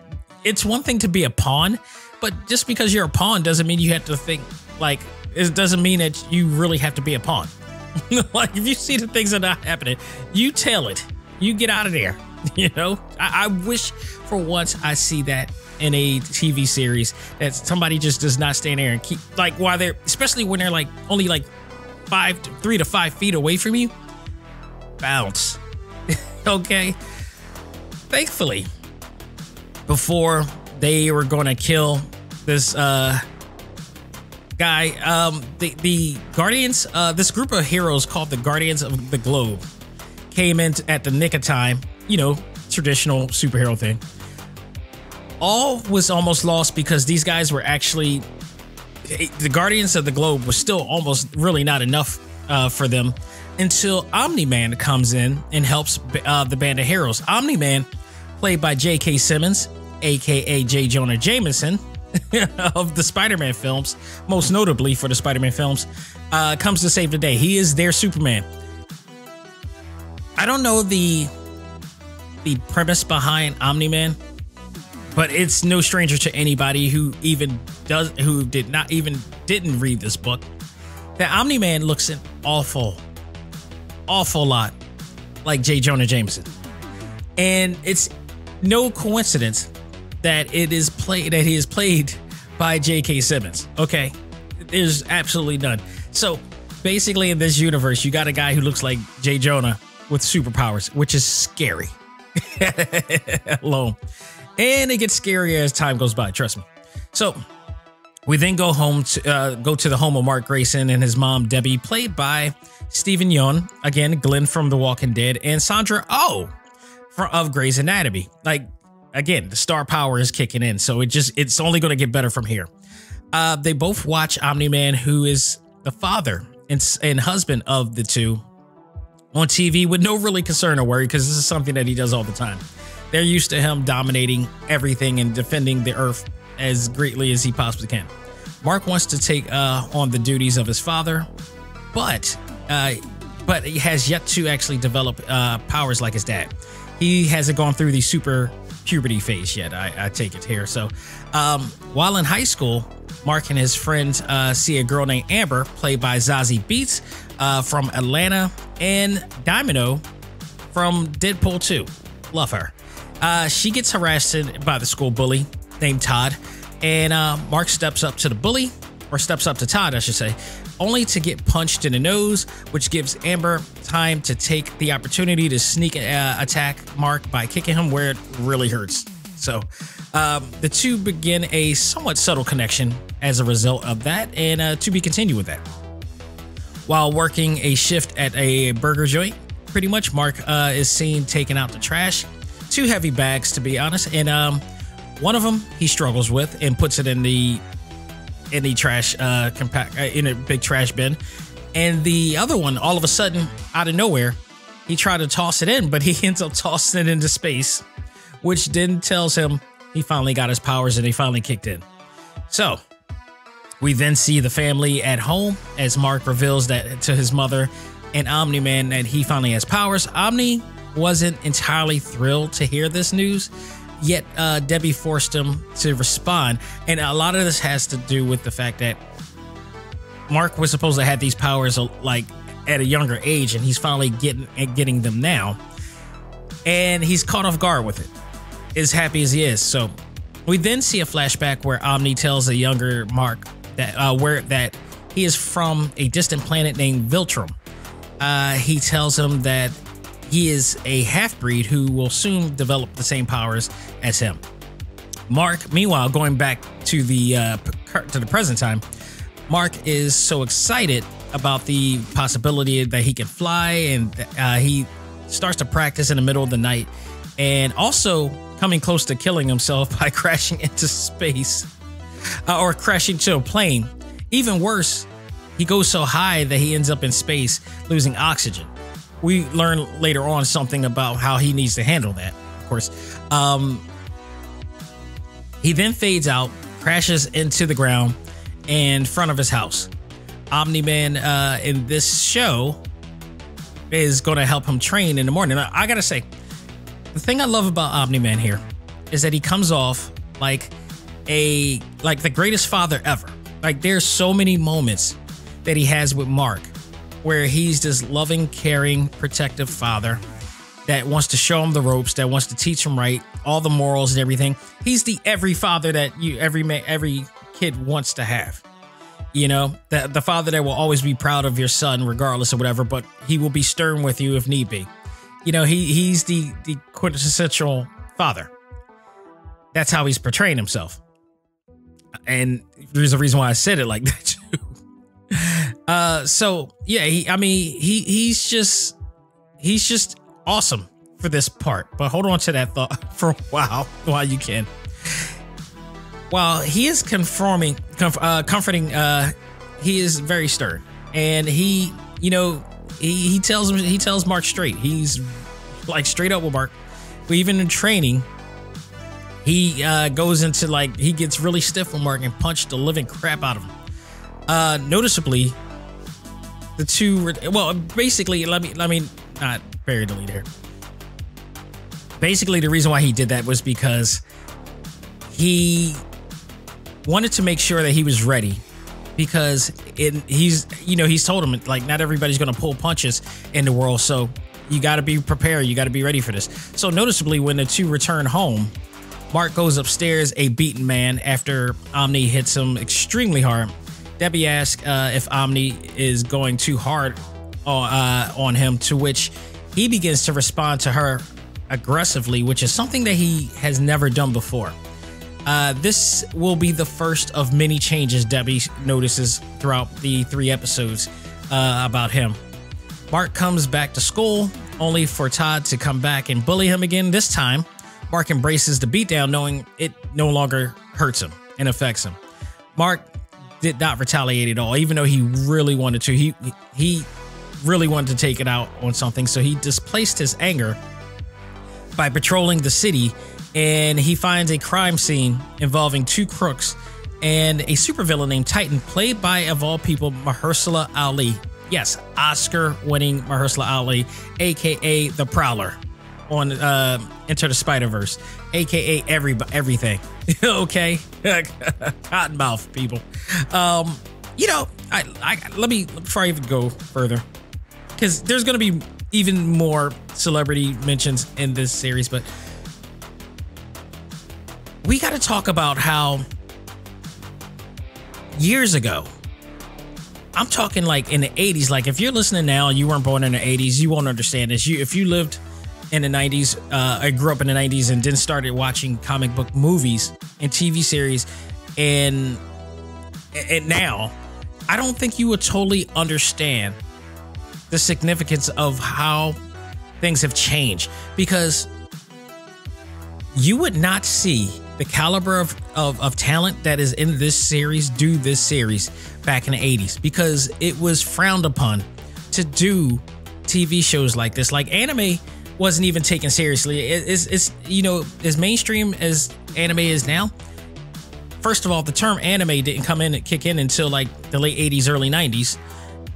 it's one thing to be a pawn, but just because you're a pawn doesn't mean you have to think, like, it doesn't mean that you really have to be a pawn. Like, if you see the things that are not happening, you tell it. You get out of there. I wish for once I see that in a TV series, that somebody just does not stand there and keep, like, while they're, especially when they're like only like 3 to 5 feet away from you, bounce. Okay. Thankfully, before they were going to kill this guy, the Guardians, this group of heroes called the Guardians of the Globe, came in at the nick of time. Traditional superhero thing. All was almost lost because these guys were actually, the Guardians of the Globe was still almost really not enough for them until Omni Man comes in and helps the band of heroes. Omni Man, played by J.K. Simmons, aka J. Jonah Jameson, of the Spider-Man films, most notably for the Spider-Man films, comes to save the day. He is their Superman. I don't know the premise behind Omni Man, but it's no stranger to anybody who didn't read this book. That Omni Man looks an awful lot like J. Jonah Jameson, and it's no coincidence that he is played by J.K. Simmons. Okay, there's absolutely none. So basically, in this universe, you got a guy who looks like J. Jonah with superpowers, which is scary alone, and it gets scarier as time goes by. Trust me. So we then go to the home of Mark Grayson and his mom Debbie, played by Stephen Yeun, again Glenn from The Walking Dead, and Sandra Oh of Grey's Anatomy. Like, again, the star power is kicking in, so it's only going to get better from here. They both watch Omni Man, who is the father and husband of the two, on TV with no really concern or worry, because this is something that he does all the time. They're used to him dominating everything and defending the earth as greatly as he possibly can. Mark wants to take on the duties of his father, but he has yet to actually develop powers like his dad. He hasn't gone through the super puberty phase yet, I take it here. So while in high school, Mark and his friends see a girl named Amber, played by Zazie Beetz from Atlanta, and Domino from Deadpool 2. Love her. She gets harassed by the school bully named Todd, and Mark steps up to Todd, I should say, only to get punched in the nose, which gives Amber time to take the opportunity to sneak attack Mark by kicking him where it really hurts. So the two begin a somewhat subtle connection as a result of that, and to be continued with that. While working a shift at a burger joint, pretty much, Mark is seen taking out the trash. 2 heavy bags, to be honest, and one of them he struggles with and puts it in the trash in a big trash bin, and the other one, all of a sudden, out of nowhere, he tried to toss it in, but he ends up tossing it into space, which then tells him he finally got his powers and he finally kicked in. So we then see the family at home as Mark reveals that to his mother and Omni Man that he finally has powers. Omni wasn't entirely thrilled to hear this news, yet Debbie forced him to respond. And a lot of this has to do with the fact that Mark was supposed to have these powers like at a younger age, and he's finally getting them now. And he's caught off guard with it, as happy as he is. So we then see a flashback where Omni tells a younger Mark that he is from a distant planet named Viltrum. He tells him that he is a half-breed who will soon develop the same powers as him. Mark, meanwhile, going back to the present time, Mark is so excited about the possibility that he can fly, and he starts to practice in the middle of the night, and also coming close to killing himself by crashing into space or crashing to a plane. Even worse, he goes so high that he ends up in space losing oxygen. We learn later on something about how he needs to handle that, of course. He then fades out, crashes into the ground in front of his house. Omni Man in this show is going to help him train in the morning. Now, I gotta say, the thing I love about Omni Man here is that he comes off like the greatest father ever. Like, there's so many moments that he has with Mark where he's this loving, caring, protective father that wants to show him the ropes, that wants to teach him right, all the morals and everything. He's the every father that every kid wants to have. You know, the father that will always be proud of your son regardless of whatever, but he will be stern with you if need be. You know, he's the quintessential father. That's how he's portraying himself. And there's a reason why I said it like that too. So yeah, he's just awesome for this part. But hold on to that thought for a while you can. While he is comforting, he is very stern, and he tells Mark straight. He's like straight up with Mark. But even in training, he goes into he gets really stiff with Mark and punched the living crap out of him. Noticeably, the two, basically, let me not bury the lead here. Basically, the reason why he did that was because he wanted to make sure that he was ready, because he's told him, like, not everybody's going to pull punches in the world, so you got to be prepared, you got to be ready for this. So noticeably, when the two return home, Mark goes upstairs a beaten man after Omni hits him extremely hard. Debbie asks if Omni is going too hard on him, to which he begins to respond to her aggressively, which is something that he has never done before. This will be the first of many changes Debbie notices throughout the 3 episodes about him. Mark comes back to school, only for Todd to come back and bully him again. This time, Mark embraces the beatdown, knowing it no longer hurts him and affects him. Mark did not retaliate at all, even though he really wanted to. He really wanted to take it out on something, so he displaced his anger by patrolling the city, and he finds a crime scene involving 2 crooks and a supervillain named Titan, played by, of all people, Mahershala Ali. Yes, Oscar-winning Mahershala Ali, aka the Prowler on Into the Spider-Verse, aka everything. Okay, Cottonmouth people. Let me, before I even go further, because there's going to be even more celebrity mentions in this series, but we got to talk about how years ago, I'm talking like in the 80s, like if you're listening now and you weren't born in the 80s, you won't understand this. If you lived in the 90s, I grew up in the 90s and then started watching comic book movies and TV series, and now, I don't think you would totally understand the significance of how things have changed, because you would not see the caliber of talent that is in this series do this series back in the 80s, because it was frowned upon to do TV shows like this. Like anime wasn't even taken seriously. It's as mainstream as anime is now. First of all, the term anime didn't come in and kick in until like the late 80s, early 90s.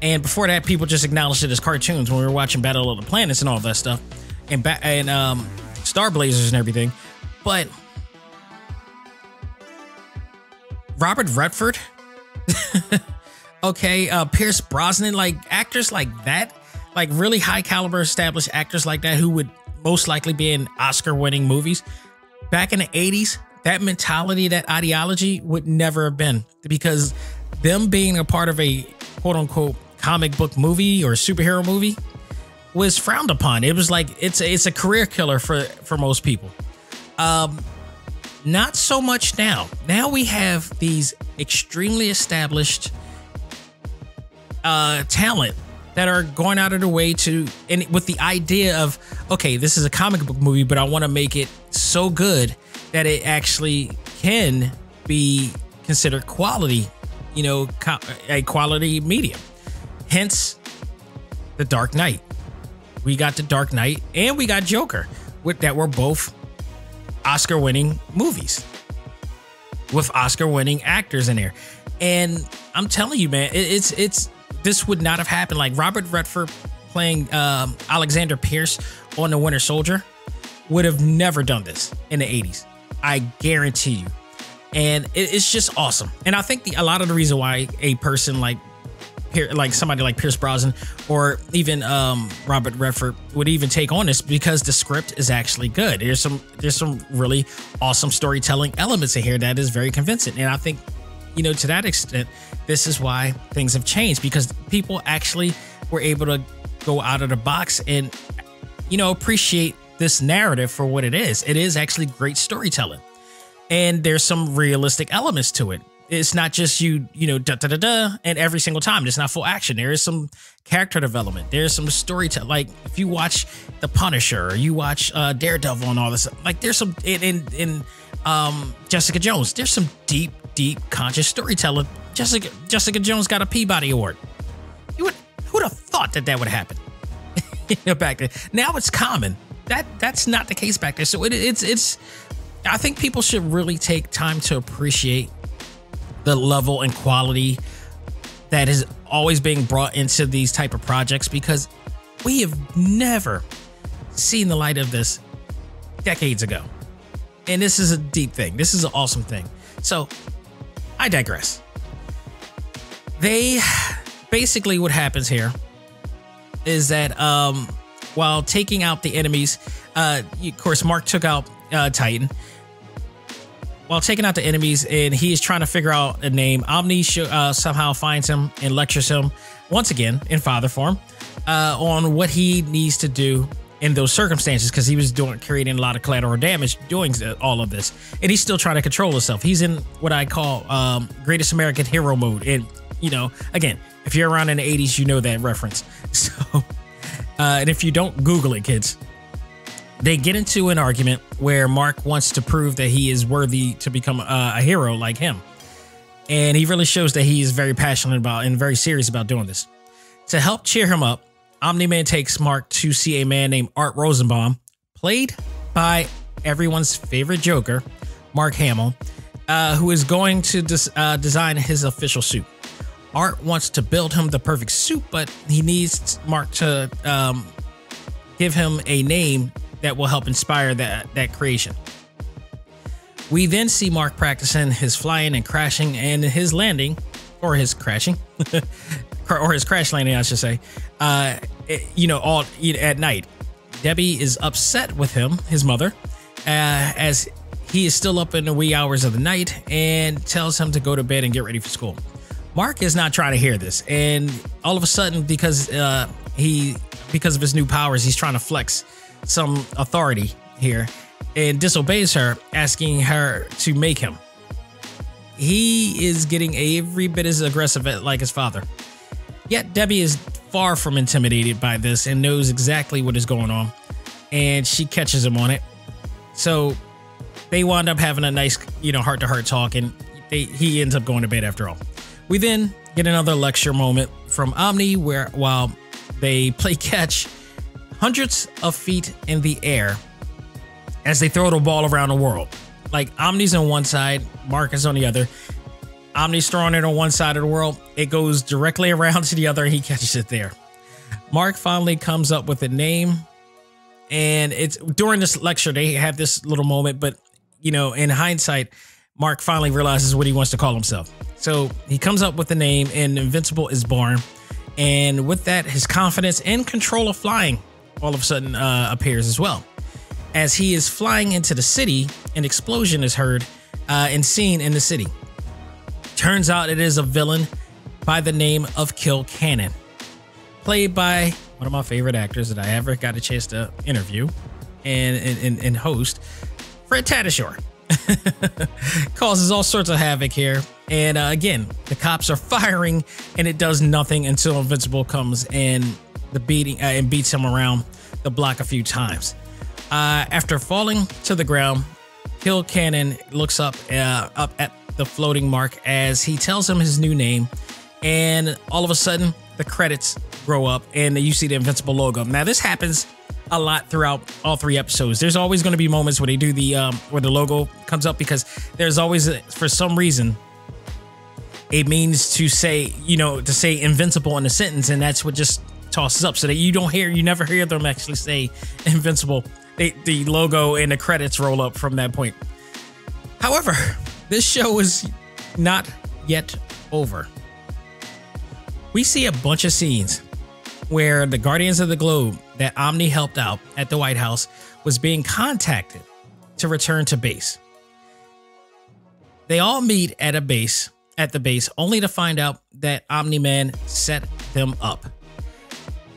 And before that, people just acknowledged it as cartoons when we were watching Battle of the Planets and all that stuff, and Star Blazers and everything. But Robert Redford, okay, Pierce Brosnan, like actors like that, like really high caliber established actors like that who would most likely be in Oscar-winning movies. Back in the 80s, that mentality, that ideology would never have been, because them being a part of a quote-unquote comic book movie or superhero movie was frowned upon. It was like it's a career killer for most people. Not so much now. Now we have these extremely established talent that are going out of their way to, and with the idea of, okay, this is a comic book movie, but I want to make it so good that it actually can be considered quality, a quality medium. Hence, The Dark Knight. We got The Dark Knight and we got Joker, that were both Oscar-winning movies with Oscar-winning actors in there. And I'm telling you, man, it's this would not have happened. Like Robert Redford playing Alexander Pierce on The Winter Soldier would have never done this in the 80s. I guarantee you. And it's just awesome. And I think a lot of the reason why a person like somebody like Pierce Brosnan or even Robert Redford would even take on this, because the script is actually good. There's some really awesome storytelling elements in here that is very convincing. And I think, to that extent, this is why things have changed, because people actually were able to go out of the box and, appreciate this narrative for what it is. It is actually great storytelling. And there's some realistic elements to it. It's not just and every single time. It's not full action. There is some character development. There's some storytelling. Like if you watch The Punisher or you watch Daredevil and all this, like there's some in Jessica Jones. There's some deep conscious storytelling. Jessica Jones got a Peabody Award. Who'd have thought that would happen? Back then. Now it's common. That's not the case back there. So it's. I think people should really take time to appreciate the level and quality that is always being brought into these type of projects, because we have never seen the light of this decades ago. And this is a deep thing. This is an awesome thing. So I digress. They basically, what happens here is that while taking out the enemies, of course, Mark took out Titan. While taking out the enemies, and he is trying to figure out a name, Omni somehow finds him and lectures him once again in father form on what he needs to do in those circumstances, because he was creating a lot of collateral damage doing all of this, and he's still trying to control himself. He's in what I call greatest American hero mode, and again, if you're around in the 80s, you know that reference. So, and if you don't, Google it, kids. They get into an argument where Mark wants to prove that he is worthy to become a hero like him. And he really shows that he is very passionate about and very serious about doing this. To help cheer him up, Omni Man takes Mark to see a man named Art Rosenbaum, played by everyone's favorite Joker, Mark Hamill, who is going to design his official suit. Art wants to build him the perfect suit, but he needs Mark to give him a name that will help inspire that creation. We then see Mark practicing his flying and crashing and his landing, or his crashing, or his crash landing, I should say, all at night. Debbie is upset with him, his mother, as he is still up in the wee hours of the night, and tells him to go to bed and get ready for school. Mark is not trying to hear this, and all of a sudden, because of his new powers, he's trying to flex some authority here and disobeys her, asking her to make him. He is getting every bit as aggressive like his father. Yet Debbie is far from intimidated by this and knows exactly what is going on, and she catches him on it. So they wind up having a nice, heart-to-heart talk, and he ends up going to bed after all. We then get another lecture moment from Omni, while They play catch hundreds of feet in the air as they throw the ball around the world. Like, Omni's on one side, Mark is on the other. Omni's throwing it on one side of the world. It goes directly around to the other, and he catches it there. Mark finally comes up with a name, and it's during this lecture, they have this little moment, but, you know, in hindsight, Mark finally realizes what he wants to call himself. So he comes up with the name, and Invincible is born. And with that, his confidence and control of flying all of a sudden appears as well. As he is flying into the city, an explosion is heard and seen in the city. Turns out it is a villain by the name of Kill Cannon, played by one of my favorite actors that I ever got a chance to interview and host, Fred Tatasciore. Causes all sorts of havoc here. And again, the cops are firing, and it does nothing until Invincible comes and and beats him around the block a few times. After falling to the ground, Kill Cannon looks up at the floating Mark as he tells him his new name, and all of a sudden the credits grow up and you see the Invincible logo. Now, this happens a lot throughout all 3 episodes. There's always going to be moments where they do the where the logo comes up, because there's always for some reason it means to say, you know, to say Invincible in a sentence, and that's what just tosses up so that you never hear them actually say Invincible. The logo and the credits roll up from that point. However, this show is not yet over. We see a bunch of scenes where the Guardians of the Globe that Omni helped out at the White House was being contacted to return to base. They all meet at the base, only to find out that Omni Man set them up.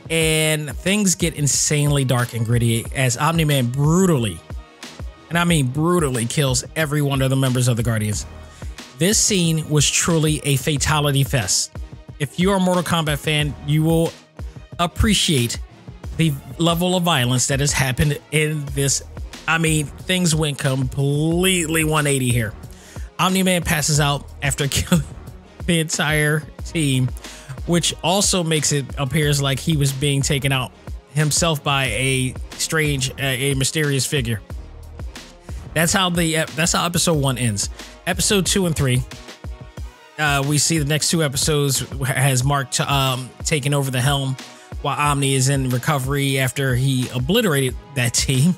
And things get insanely dark and gritty as Omni Man brutally, and I mean brutally, kills every one of the members of the Guardians. This scene was truly a fatality fest. If you're a Mortal Kombat fan, you will appreciate the level of violence that has happened in this. I mean, things went completely 180 here. Omni Man passes out after killing the entire team, which also makes it appears like he was being taken out himself by a strange, a mysterious figure. That's how episode 1 ends. Episode 2 and 3, we see the next 2 episodes has Mark taking over the helm while Omni is in recovery after he obliterated that team.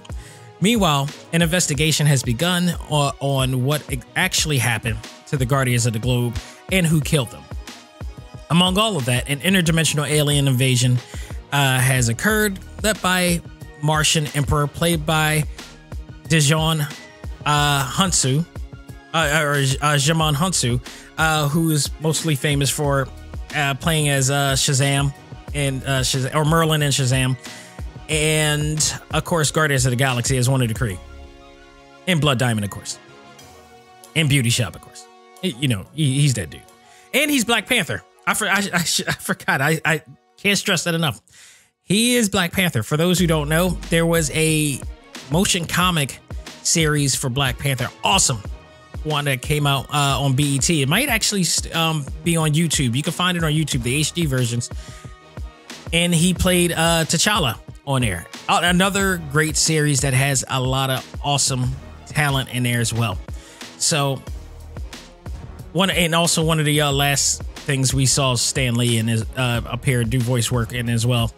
Meanwhile, an investigation has begun on what actually happened to the Guardians of the Globe and who killed them. Among all of that, an interdimensional alien invasion has occurred, led by Martian Emperor, played by Djimon Hounsou, Djimon Hounsou, who is mostly famous for playing as Shazam or Merlin in Shazam, and of course Guardians of the Galaxy as one of the Kree, and Blood Diamond, of course, and Beauty Shop, of course. You know, he's that dude, and he's Black Panther. I forgot. I can't stress that enough. He is Black Panther. For those who don't know, there was a motion comic series for Black Panther. Awesome one that came out on BET. It might actually be on YouTube. You can find it on YouTube, the HD versions. And he played T'Challa on there. Another great series that has a lot of awesome talent in there as well. So one of the last things we saw Stan Lee and his appear do voice work in as well.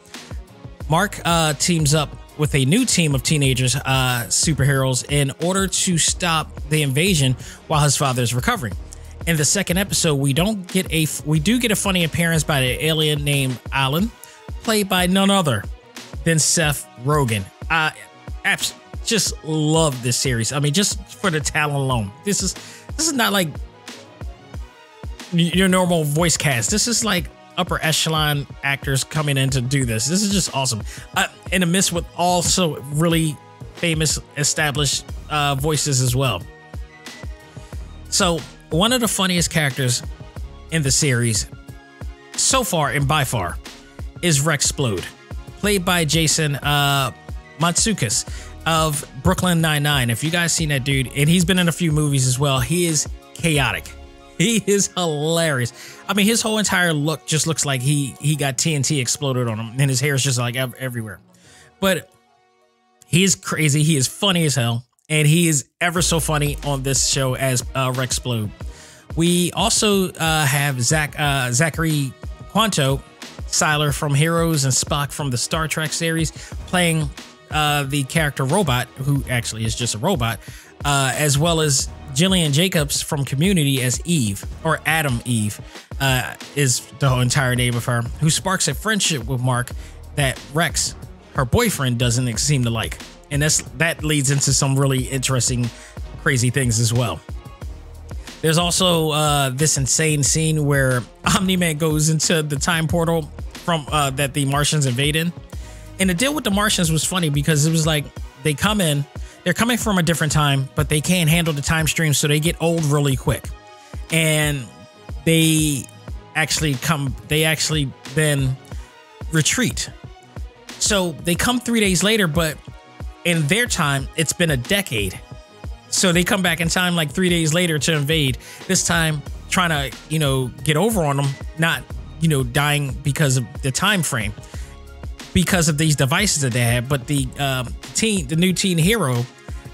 Mark teams up with a new team of teenagers, superheroes, in order to stop the invasion while his father is recovering. In the second episode, we do get a funny appearance by the alien named Alan, played by none other than Seth Rogen. Just love this series. I mean, just for the talent alone. This is not like your normal voice cast. This is like upper echelon actors coming in to do this. This is just awesome. In the midst with also really famous established voices as well. So one of the funniest characters in the series so far and by far is Rexplode, played by Jason Mantzoukas of Brooklyn Nine-Nine. If you guys seen that dude, and he's been in a few movies as well, he is chaotic. He is hilarious. I mean, his whole entire look just looks like he got TNT exploded on him, and his hair is just like everywhere. But he is crazy. He is funny as hell, and he is ever so funny on this show as Rexplode. We also have Zachary Quanto, Siler from Heroes, and Spock from the Star Trek series, playing the character Robot, who actually is just a robot, as well as Jillian Jacobs from Community as Eve, or Adam Eve, is the whole entire name of her, who sparks a friendship with Mark that Rex, her boyfriend, doesn't seem to like. And that leads into some really interesting, crazy things as well. There's also this insane scene where Omni Man goes into the time portal from that the Martians invade in. And the deal with the Martians was funny because it was like they come in, they're coming from a different time, but they can't handle the time stream, so they get old really quick. And they actually then retreat. So they come 3 days later, but in their time, it's been a decade. So they come back in time like 3 days later to invade, this time trying to, get over on them, not, dying because of the time frame, because of these devices that they have. But the new teen hero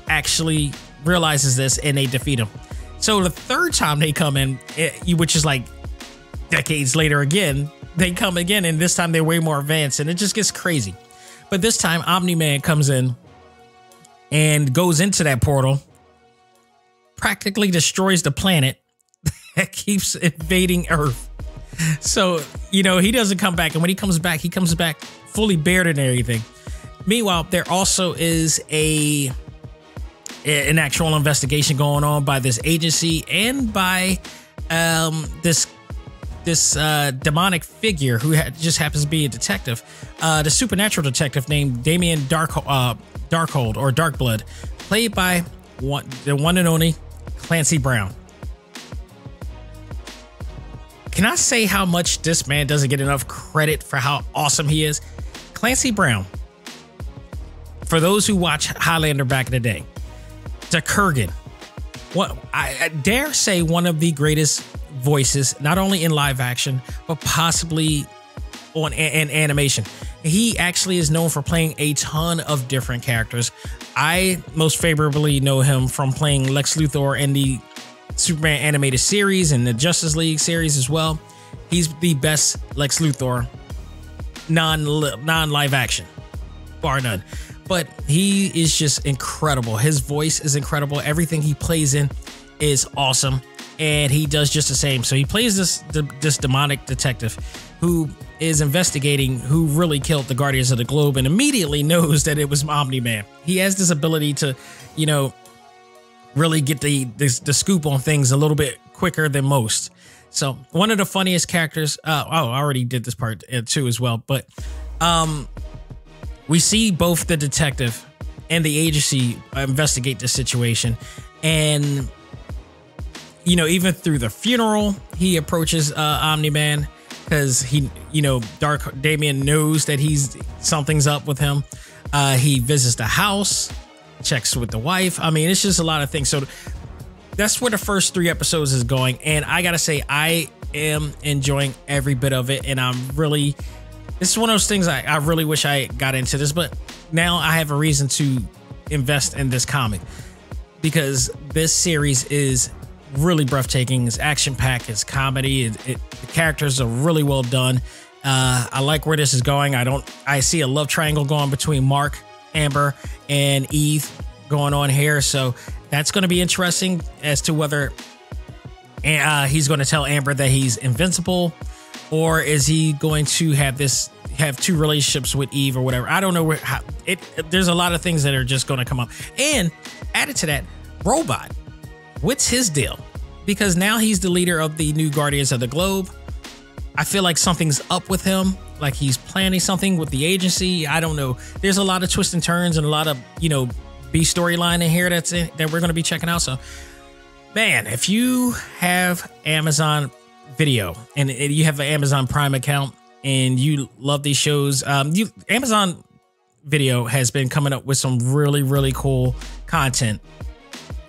actually realizes this, and they defeat him. So the third time they come in, which is like decades later again, they come again, and this time they're way more advanced, and it just gets crazy. But this time Omni Man comes in and goes into that portal, practically destroys the planet that keeps invading Earth. So, he doesn't come back. And when he comes back fully bared and everything. Meanwhile, there also is an actual investigation going on by this agency and by this demonic figure who just happens to be a detective, the supernatural detective named Damien Darkhold, or Darkblood, played by the one and only Clancy Brown. Can I say how much this man doesn't get enough credit for how awesome he is? Clancy Brown, for those who watch Highlander back in the day, to Kurgan, what I dare say one of the greatest voices, not only in live action, but possibly in animation. He actually is known for playing a ton of different characters. I most favorably know him from playing Lex Luthor in the Superman animated series and the Justice League series as well. He's the best Lex Luthor non-live action, bar none. But he is just incredible. His voice is incredible. Everything he plays in is awesome, and he does just the same. So he plays this demonic detective who is investigating who really killed the Guardians of the Globe, and immediately knows that it was Omni Man. He has this ability to, really get the scoop on things a little bit quicker than most. So one of the funniest characters. I already did this part too as well, but we see both the detective and the agency investigate the situation, and even through the funeral, he approaches Omni Man because Damien knows that something's up with him. He visits the house, checks with the wife. I mean, it's just a lot of things. So that's where the first 3 episodes is going. And I gotta say, I am enjoying every bit of it. And this is one of those things I really wish I got into this, but now I have a reason to invest in this comic, because this series is really breathtaking. It's action-packed, it's comedy, the characters are really well done. I like where this is going. I see a love triangle going between Mark, Amber, and Eve going on here. So that's going to be interesting as to whether he's going to tell Amber that he's invincible, or is he going to have 2 relationships with Eve or whatever. I don't know there's a lot of things that are just going to come up. And added to that, Robot, what's his deal? Because now he's the leader of the new Guardians of the Globe. I feel like something's up with him, like he's planning something with the agency. I don't know. There's a lot of twists and turns and a lot of, B storyline in here that we're going to be checking out. So, man, if you have Amazon Video and you have an Amazon Prime account and you love these shows, Amazon Video has been coming up with some really, really cool content.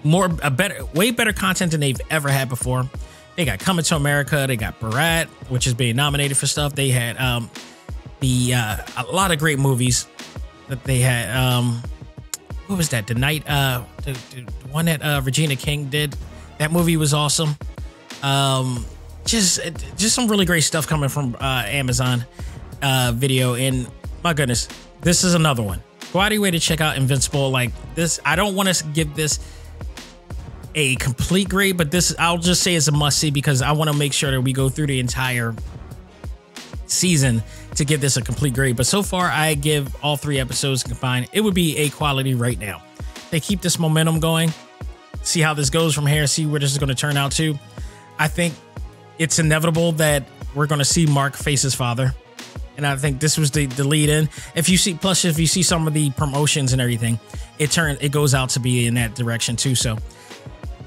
Way better content than they've ever had before. They got Coming to America. They got Borat, which is being nominated for stuff. They had a lot of great movies that they had. What was that? The night, the one that Regina King did. That movie was awesome. Just some really great stuff coming from Amazon Video. And my goodness, this is another one. Go out of your way to check out Invincible. Like this, I don't want to give this a complete grade, but this I'll just say it's a must see because I want to make sure that we go through the entire season to give this a complete grade. But so far, I give all 3 episodes combined. It would be a quality right now. They keep this momentum going. See how this goes from here. See where this is going to turn out to. I think it's inevitable that we're going to see Mark face his father. And I think this was the lead in. If you see some of the promotions and everything, it goes out to be in that direction too. So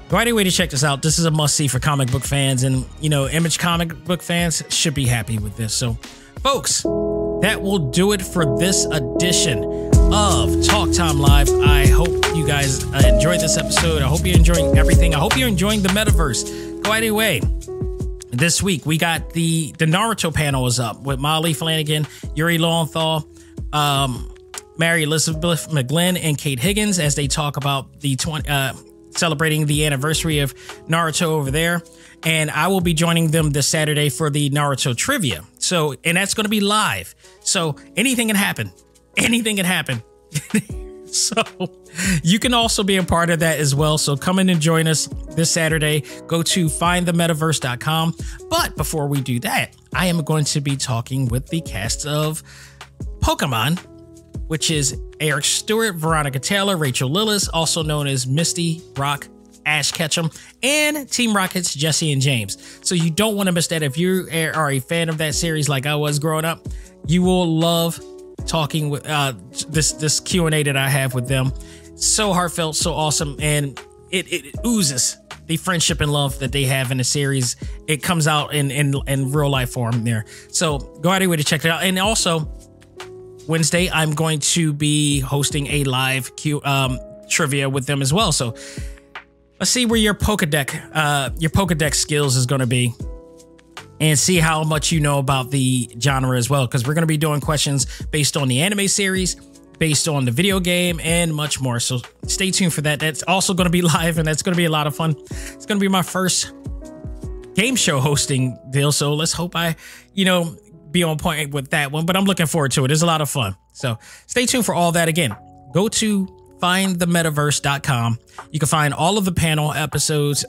go out of your way to check this out. This is a must see for comic book fans, and Image comic book fans should be happy with this. So folks, that will do it for this edition of Talk Time Live. I hope you guys enjoyed this episode. I hope you're enjoying everything. I hope you're enjoying the metaverse. Go out of your way. This week, we got the Naruto panel is up with Molly Flanagan, Yuri Lowenthal, Mary Elizabeth McGlynn, and Kate Higgins as they talk about the celebrating the anniversary of Naruto over there. And I will be joining them this Saturday for the Naruto trivia. So, and that's going to be live. So anything can happen. Anything can happen. So you can also be a part of that as well. So come in and join us this Saturday. Go to findthemetaverse.com. But before we do that, I am going to be talking with the cast of Pokemon, which is Eric Stewart, Veronica Taylor, Rachel Lillis, also known as Misty, Rock, Ash Ketchum, and Team Rocket's Jesse and James. So you don't want to miss that. If you are a fan of that series like I was growing up, you will love talking with this Q&A that I have with them. So heartfelt, so awesome, and it oozes the friendship and love that they have in the series. It comes out in real life form there. So go out of your way to check it out. And also Wednesday, I'm going to be hosting a live trivia with them as well. So let's see where your Pokedex skills is going to be, and see how much you know about the genre as well, because we're going to be doing questions based on the anime series, based on the video game, and much more. So stay tuned for that. That's also going to be live, and that's going to be a lot of fun. It's going to be my first game show hosting deal, so let's hope I, be on point with that one, but I'm looking forward to it. It's a lot of fun. So stay tuned for all that. Again, go to findthemetaverse.com. You can find all of the panel episodes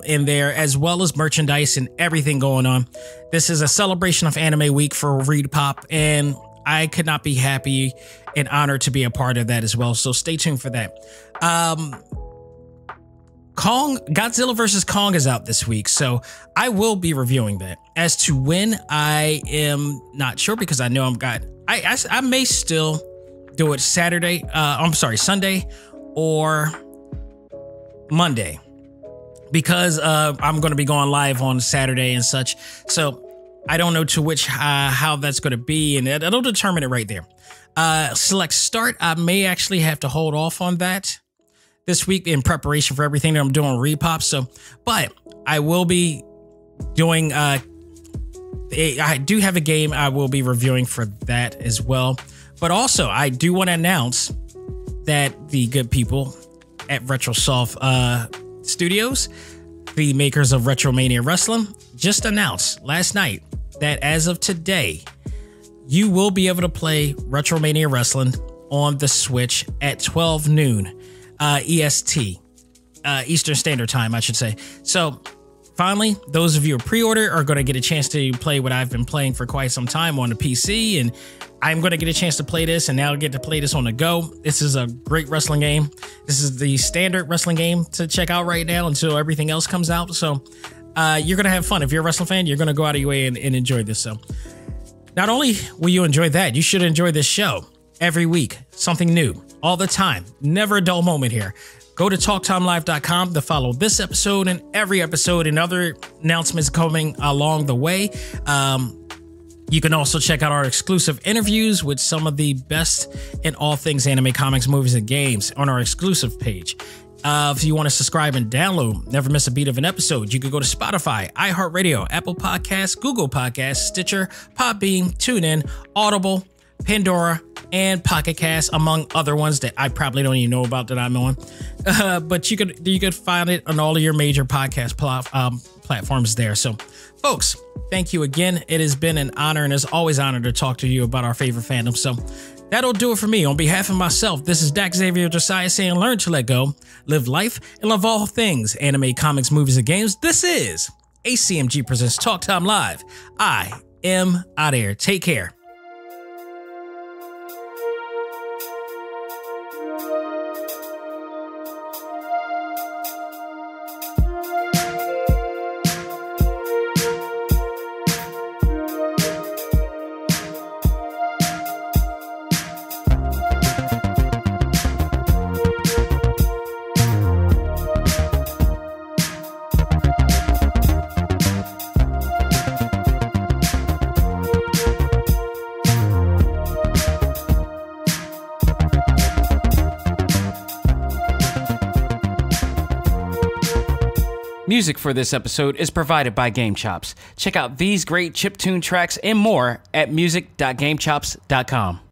in there, as well as merchandise and everything going on. This is a celebration of Anime Week for Reed Pop, and I could not be happy and honored to be a part of that as well. So stay tuned for that. Godzilla vs. Kong is out this week, so I will be reviewing that. As to when, I am not sure, because I know I may still do it Sunday or Monday, because I'm going to be going live on Saturday and such. So I don't know to which how that's going to be, and it'll determine it right there. Select start, I may actually have to hold off on that this week in preparation for everything that I'm doing Repop. So, but I will be doing I do have a game I will be reviewing for that as well. But also, I do want to announce that the good people at RetroSoft Studios, the makers of Retromania Wrestling, just announced last night that as of today, you will be able to play Retromania Wrestling on the Switch at 12 noon EST, Eastern Standard Time, I should say. So finally, those of you who pre-order are going to get a chance to play what I've been playing for quite some time on the PC, and I'm going to get a chance to play this, and now get to play this on the go. This is a great wrestling game. This is the standard wrestling game to check out right now until everything else comes out. So you're going to have fun. If you're a wrestling fan, you're going to go out of your way and enjoy this. So not only will you enjoy that, you should enjoy this show every week. Something new all the time. Never a dull moment here. Go to TalkTimeLive.com to follow this episode and every episode, and other announcements coming along the way. You can also check out our exclusive interviews with some of the best in all things anime, comics, movies, and games on our exclusive page. If you want to subscribe and download, never miss a beat of an episode, you could go to Spotify, iHeartRadio, Apple Podcasts, Google Podcasts, Stitcher, Podbean, TuneIn, Audible, Pandora, and Pocket Cast, among other ones that I probably don't even know about that I'm on. But you could find it on all of your major podcast platforms there. So, folks, thank you again. It has been an honor, and it's always an honor to talk to you about our favorite fandom. So that'll do it for me. On behalf of myself, this is Dak Xavier Josiah saying learn to let go, live life, and love all things anime, comics, movies, and games. This is ACMG Presents Talk Time Live. I am out of here. Take care. Music for this episode is provided by Game Chops. Check out these great chiptune tracks and more at music.gamechops.com.